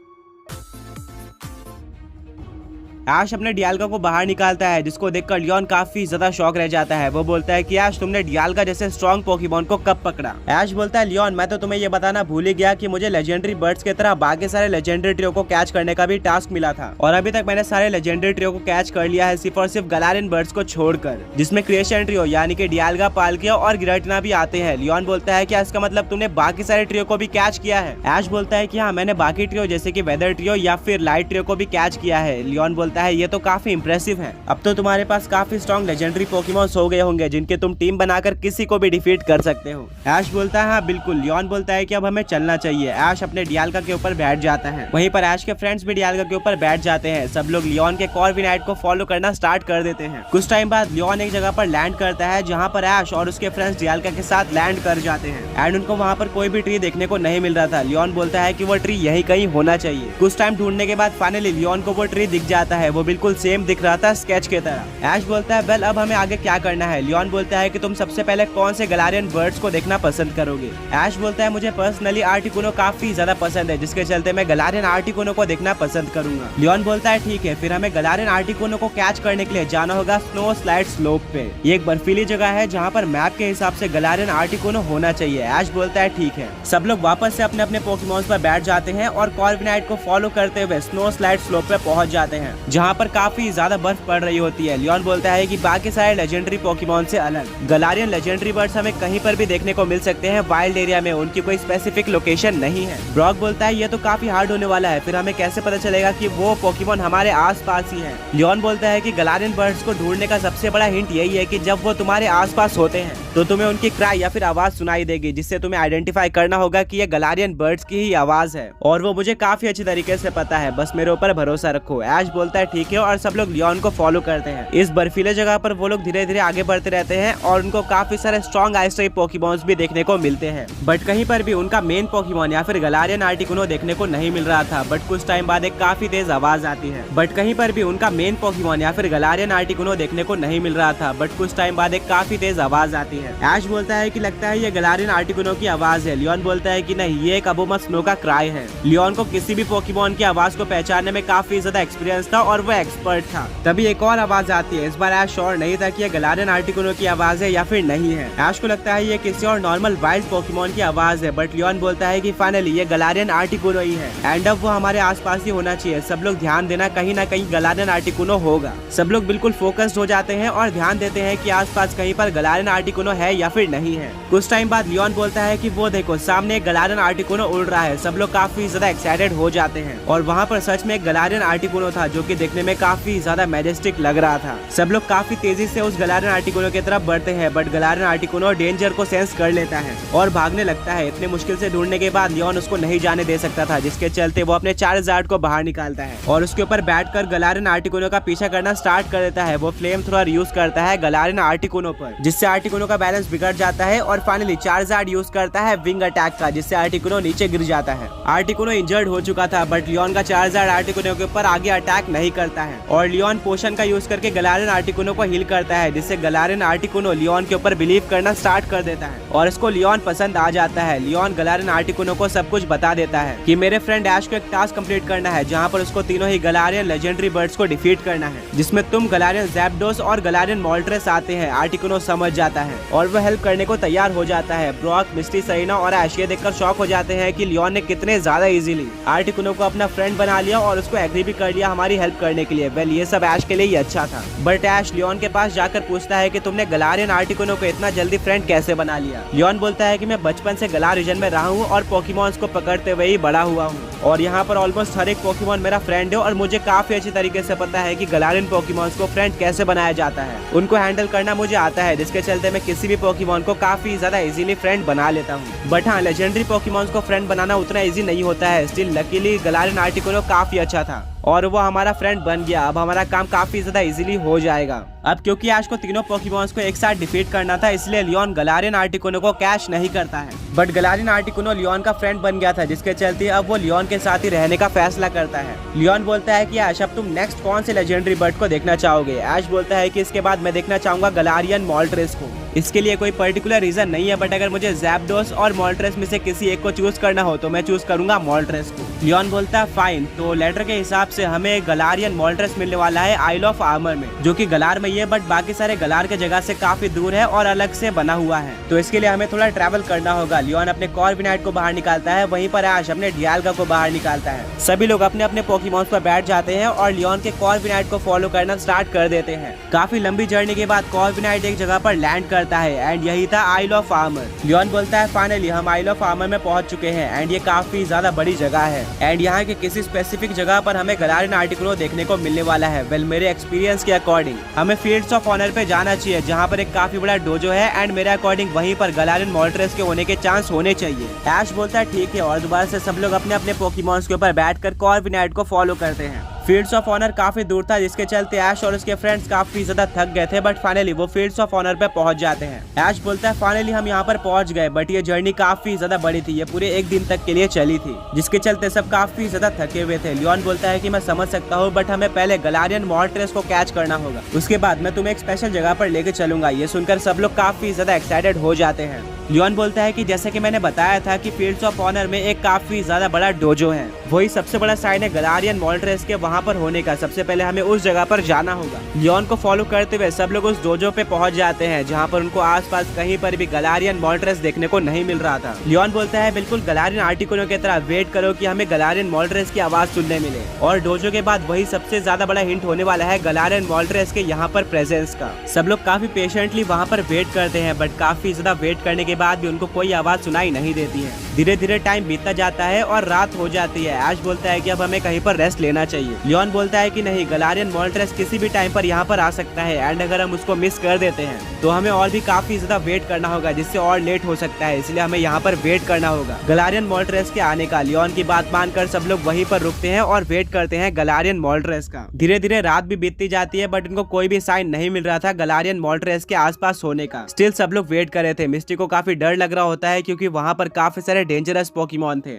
ऐश अपने डियाल्गा को बाहर निकालता है, जिसको देखकर लियोन काफी ज्यादा शॉक रह जाता है। वो बोलता है कि ऐश तुमने डियाल्गा जैसे स्ट्रॉन्ग पोकेमॉन को कब पकड़ा? ऐश बोलता है लियोन मैं तो तुम्हें ये बताना भूल ही गया कि मुझे लेजेंडरी बर्ड्स की तरह बाकी सारे लेजेंडरी ट्रियो को कैच करने का भी टास्क मिला था और अभी तक मैंने सारे लेजेंडरी ट्रियो को कैच कर लिया है, सिर्फ और सिर्फ गलारियन बर्ड्स को छोड़कर, जिसमें क्रिएशन ट्रियो यानी कि डियाल्गा, पाल्किया और गिराटिना भी आते हैं। लियोन बोलता है कि इसका मतलब तुमने बाकी सारे ट्रियो को भी कैच किया है? ऐश बोलता है कि हाँ मैंने बाकी ट्रियो जैसे कि वेदर ट्रियो या फिर लाइट ट्रियो को भी कैच किया है। लियोन बोलता है ये तो काफी इंप्रेसिव है, अब तो तुम्हारे पास काफी स्ट्रॉन्ग लेजेंडरी पोकेमॉन्स हो गए होंगे जिनके तुम टीम बनाकर किसी को भी डिफीट कर सकते हो। ऐश बोलता है हाँ बिल्कुल। लियोन बोलता है कि अब हमें चलना चाहिए। ऐश अपने डियाल्गा के ऊपर बैठ जाता है, वहीं पर ऐश के फ्रेंड्स भी डियाल्गा के ऊपर बैठ जाते हैं। सब लोग लियोन के कॉर्विनाइट को फॉलो करना स्टार्ट कर देते हैं। कुछ टाइम बाद लियोन एक जगह पर लैंड करता है जहाँ पर ऐश और उसके फ्रेंड्स डियाल्गा के साथ लैंड कर जाते हैं एंड उनको वहाँ पर कोई भी ट्री देखने को नहीं मिल रहा था। लियोन बोलता है कि वो ट्री यही कहीं होना चाहिए। कुछ टाइम ढूंढने के बाद फाइनली लियोन को वो ट्री दिख जाता है, वो बिल्कुल सेम दिख रहा था स्केच के तरह। ऐश बोलता है वेल अब हमें आगे क्या करना है? लियोन बोलता है कि तुम सबसे पहले कौन से गलारियन बर्ड्स को देखना पसंद करोगे? ऐश बोलता है मुझे पर्सनली आर्टिकुनो काफी ज्यादा पसंद है, जिसके चलते मैं गलारियन आर्टिकुनो को देखना पसंद करूंगा। लियोन बोलता है ठीक है, फिर हमें गलारियन आर्टिकुनो को कैच करने के लिए जाना होगा स्नो स्लाइड स्लोप पे। ये एक बर्फीली जगह है जहाँ पर मैप के हिसाब से गलारियन आर्टिकुनो होना चाहिए। ऐश बोलता है ठीक है। सब लोग वापस से अपने अपने पोकेमॉन्स पर बैठ जाते हैं और कॉर्विनाइट को फॉलो करते हुए स्नो स्लाइड स्लोप पे पहुंच जाते हैं, जहाँ पर काफी ज्यादा बर्फ पड़ रही होती है। लियोन बोलता है कि बाकी सारे लेजेंडरी पोकेमॉन से अलग गलारियन लेजेंडरी बर्ड्स हमें कहीं पर भी देखने को मिल सकते हैं वाइल्ड एरिया में, उनकी कोई स्पेसिफिक लोकेशन नहीं है। ब्रॉक बोलता है ये तो काफी हार्ड होने वाला है, फिर हमें कैसे पता चलेगा कि वो पोकेमॉन हमारे आसपास ही है? लियोन बोलता है कि गलारियन बर्ड्स को ढूंढने का सबसे बड़ा हिंट यही है कि जब वो तुम्हारे आसपास होते हैं तो तुम्हें उनकी क्राई या फिर आवाज सुनाई देगी, जिससे तुम्हें आइडेंटिफाई करना होगा कि ये गलारियन बर्ड्स की ही आवाज है और वो मुझे काफी अच्छी तरीके से पता है, बस मेरे ऊपर भरोसा रखो। ऐश बोलता है ठीक है और सब लोग लियोन को फॉलो करते हैं। इस बर्फीले जगह पर वो लोग धीरे धीरे आगे बढ़ते रहते हैं और उनको काफी सारे स्ट्रॉन्ग आइस टाइप पोकेमॉन्स भी देखने को मिलते हैं, बट कहीं पर भी उनका मेन पोकेमॉन या फिर गलारियन आर्टिकुनो देखने को नहीं मिल रहा था। बट कुछ टाइम बाद एक काफी तेज आवाज आती है, बट कहीं पर भी उनका मेन पोकेमॉन या फिर गलारियन आर्टिकुनो देखने को नहीं मिल रहा था। बट कुछ टाइम बाद एक काफी तेज आवाज आती है। ऐश बोलता है कि लगता है ये गलारियन आर्टिकुनो की आवाज है। लियोन बोलता है कि नहीं, ये एक अबोमा स्नो का क्राई है। लियोन को किसी भी पोकेमॉन की आवाज को पहचानने में काफी ज्यादा एक्सपीरियंस था और वो एक्सपर्ट था। तभी एक और आवाज आती है। इस बार ऐश श्योर नहीं था कि ये गलारियन आर्टिकुनो की आवाज है या फिर नहीं है। ऐश को लगता है ये किसी और नॉर्मल वाइल्ड पोकेमॉन की आवाज है, बट लियोन बोलता है कि फाइनली ये गलारियन आर्टिकुनो ही है एंड अब वो हमारे आसपास ही होना चाहिए। सब लोग ध्यान देना, कहीं ना कहीं गलारियन आर्टिकुनो होगा। सब लोग बिल्कुल फोकस्ड हो जाते हैं और ध्यान देते हैं कि आसपास कहीं पर गलारियन आर्टिकुनो है या फिर नहीं है। कुछ टाइम बाद लियोन बोलता है कि वो देखो सामने एक गलारियन आर्टिकुनो उड़ रहा है। सब लोग काफी ज्यादा एक्साइटेड हो जाते हैं और वहाँ पर सच में एक गलारियन आर्टिकुनो था जो कि देखने में काफी ज्यादा मैजेस्टिक लग रहा था। सब लोग काफी तेजी से उस गलारियन आर्टिकुनो की तरफ बढ़ते हैं, बट गलारियन आर्टिकुनो डेंजर को सेंस कर लेता है और भागने लगता है। इतने मुश्किल से ढूंढने के बाद लियोन उसको नहीं जाने दे सकता था, जिसके चलते वो अपने चार्जार्ड को बाहर निकालता है और उसके ऊपर बैठकर गलारियन आर्टिकुनो का पीछा करना स्टार्ट कर देता है। वो फ्लेम थ्रोअर यूज करता है गलारियन आर्टिकुनो पर, जिससे आर्टिकुनो का बैलेंस बिगड़ जाता है और फाइनली चार्जार्ड यूज करता है विंग अटैक का, जिससे आर्टिकुनो नीचे गिर जाता है। आर्टिकुनो इंजर्ड हो चुका था, बट लियोन का चार्जार्ड आर्टिकुनो के ऊपर आगे अटैक नहीं करता है और लियोन पोशन का यूज करके गलारियन आर्टिकुनो को हील करता है, जिससे गलारियन आर्टिकुनो लियोन के ऊपर बिलीव करना स्टार्ट कर देता है और इसको लियोन पसंद आ जाता है। लियोन गलारियन आर्टिकुनो को सब कुछ बता देता है कि मेरे फ्रेंड ऐश को एक टास्क कंप्लीट करना है, जहां पर उसको तीनों ही गलारियन लेजेंडरी बर्ड्स को डिफीट करना है, जिसमें तुम गलारियन ज़ैप्डोस और गलारियन मोल्ट्रेस आते हैं। आर्टिकुनो समझ जाता है और वो हेल्प करने को तैयार हो जाता है। ब्रॉक, मिस्टी, सरीना और ऐश ये देखकर शॉक हो जाते हैं कि लियोन ने कितने ज्यादा इजीली आर्टिकुनो को अपना फ्रेंड बना लिया और उसको एग्री भी कर लिया हमारी हेल्प करने के लिए। वेल, ये सब ऐश के लिए ही अच्छा था, बट ऐश लियोन के पास जाकर पूछता है कि तुमने गलारियन आर्टिकुनो को इतना जल्दी फ्रेंड कैसे बना लिया। लियोन बोलता है कि मैं बचपन से गलार रीजन में रहा हूँ और पोकेमॉन्स को पकड़ते हुए ही बड़ा हुआ हूँ और यहाँ पर ऑलमोस्ट हर एक पोकेमॉन मेरा फ्रेंड है और मुझे काफी अच्छी तरीके से पता है कि गलारियन पोकेमॉन्स को फ्रेंड कैसे बनाया जाता है। उनको हैंडल करना मुझे आता है, जिसके चलते मैं किसी भी पोकेमॉन को काफी ज्यादा इजीली फ्रेंड बना लेता हूँ। बट हाँ, लेजेंडरी पोकेमॉन्स को फ्रेंड बनाना उतना इजी नहीं होता है। स्टिल लकीली गलारियन आर्टिकुनो काफी अच्छा था और वो हमारा फ्रेंड बन गया। अब हमारा काम काफी ज्यादा इजीली हो जाएगा। अब क्योंकि ऐश को तीनों पोकेमॉन्स को एक साथ डिफीट करना था, इसलिए लियोन गलारियन आर्टिकुनो को कैच नहीं करता है, बट गलारियन आर्टिकुनो लियोन का फ्रेंड बन गया था, जिसके चलते अब वो लियोन के साथ ही रहने का फैसला करता है। लियोन बोलता है कि ऐश, अब तुम नेक्स्ट कौन से लेजेंडरी बर्ड को देखना चाहोगे। ऐश बोलता है कि इसके बाद मैं देखना चाहूंगा गलारियन मोल्ट्रेस को। इसके लिए कोई पर्टिकुलर रीजन नहीं है, बट अगर मुझे ज़ैप्डोस और मोल्ट्रेस में से किसी एक को चूज करना हो तो मैं चूज करूंगा मोल्ट्रेस को। लियोन बोलता है फाइन, तो लेटर के हिसाब से हमें गलारियन मोल्ट्रेस मिलने वाला है आइल ऑफ आर्मर में, जो कि गलार में ही है, बट बाकी सारे गलार के जगह से काफी दूर है और अलग से बना हुआ है। तो इसके लिए हमें थोड़ा ट्रैवल करना होगा। लियोन अपने कॉर्विनाइट को बाहर निकालता है, वहीं पर ऐश अपने डियाल्गा को बाहर निकालता है। सभी लोग अपने अपने पोकेमॉन्स पर बैठ जाते हैं और लियोन के कॉर्विनाइट को फॉलो करना स्टार्ट कर देते हैं। काफी लंबी जर्नी के बाद कॉर्विनाइट एक जगह पर लैंड करता है एंड यही था आइल ऑफ आर्मर। लियोन बोलता है फाइनली हम आइल ऑफ आर्मर में पहुंच चुके हैं एंड ये काफी ज्यादा बड़ी जगह है एंड यहाँ के किसी स्पेसिफिक जगह पर हमें गलारियन आर्टिकुनो देखने को मिलने वाला है। वेल, मेरे एक्सपीरियंस के अकॉर्डिंग हमें फील्ड्स ऑफ ऑनर पे जाना चाहिए, जहाँ पर एक काफी बड़ा डोजो है एंड मेरे अकॉर्डिंग वहीं पर गलारियन मोल्ट्रेस के होने के चांस होने चाहिए। ऐश बोलता है ठीक है और दोबारा से सब लोग अपने अपने पोकेमॉन्स के ऊपर बैठकर कॉर्विनाइट को फॉलो करते हैं। फील्ड्स ऑफ ऑनर काफी दूर था, जिसके चलते ऐश और उसके फ्रेंड्स काफी ज्यादा थक गए थे, बट फाइनली वो फील्ड्स ऑफ ऑनर पे पहुंच जाते हैं। ऐश बोलता है फाइनली हम यहाँ पर पहुंच गए, बट ये जर्नी काफी ज्यादा बड़ी थी, ये पूरे एक दिन तक के लिए चली थी, जिसके चलते सब काफी ज्यादा थके हुए थे। लियोन बोलता है कि मैं समझ सकता हूँ, बट हमें पहले गलारियन मोल्ट्रेस को कैच करना होगा, उसके बाद मैं तुम्हें एक स्पेशल जगह पर लेके चलूंगा। ये सुनकर सब लोग काफी ज्यादा एक्साइटेड हो जाते हैं। लियोन बोलता है कि जैसे कि मैंने बताया था कि फील्ड्स ऑफ ऑनर में एक काफी ज्यादा बड़ा डोजो है, वही सबसे बड़ा साइन है गलारियन मोल्ट्रेस के वहाँ पर होने का। सबसे पहले हमें उस जगह पर जाना होगा। लियोन को फॉलो करते हुए सब लोग उस डोजो पे पहुंच जाते हैं, जहाँ पर उनको आसपास कहीं पर भी गलारियन मोल्ट्रेस देखने को नहीं मिल रहा था। लियोन बोलता है बिल्कुल गलारियन आर्टिकुनो की तरह वेट करो कि हमें गलारियन मोल्ट्रेस की आवाज सुनने मिले, और डोजो के बाद वही सबसे ज्यादा बड़ा हिंट होने वाला है गलारियन मोल्ट्रेस के यहाँ पर प्रेजेंस का। सब लोग काफी पेशेंटली वहाँ पर वेट करते हैं, बट काफी ज्यादा वेट करने के बाद भी उनको कोई आवाज सुनाई नहीं देती है। धीरे धीरे टाइम बीतता जाता है और रात हो जाती है। ऐश बोलता है कि अब हमें कहीं पर रेस्ट लेना चाहिए। लियोन बोलता है कि नहीं, गलारियन मोल्ट्रेस किसी भी टाइम पर यहाँ पर आ सकता है एंड अगर हम उसको मिस कर देते हैं तो हमें और भी काफी ज्यादा वेट करना होगा, जिससे और लेट हो सकता है, इसलिए हमें यहाँ पर वेट करना होगा गलारियन मोल्ट्रेस के आने का। लियोन की बात मानकर सब लोग वहीं पर रुकते हैं और वेट करते हैं गलारियन मोल्ट्रेस का। धीरे धीरे रात भी बीतती जाती है, बट इनको कोई भी साइन नहीं मिल रहा था गलारियन मोल्ट्रेस के आसपास होने का। स्टिल सब लोग वेट कर रहे थे। मिस्टी को काफी डर लग रहा होता है क्योंकि वहाँ पर काफी सारे डेंजरस पोकेमॉन थे।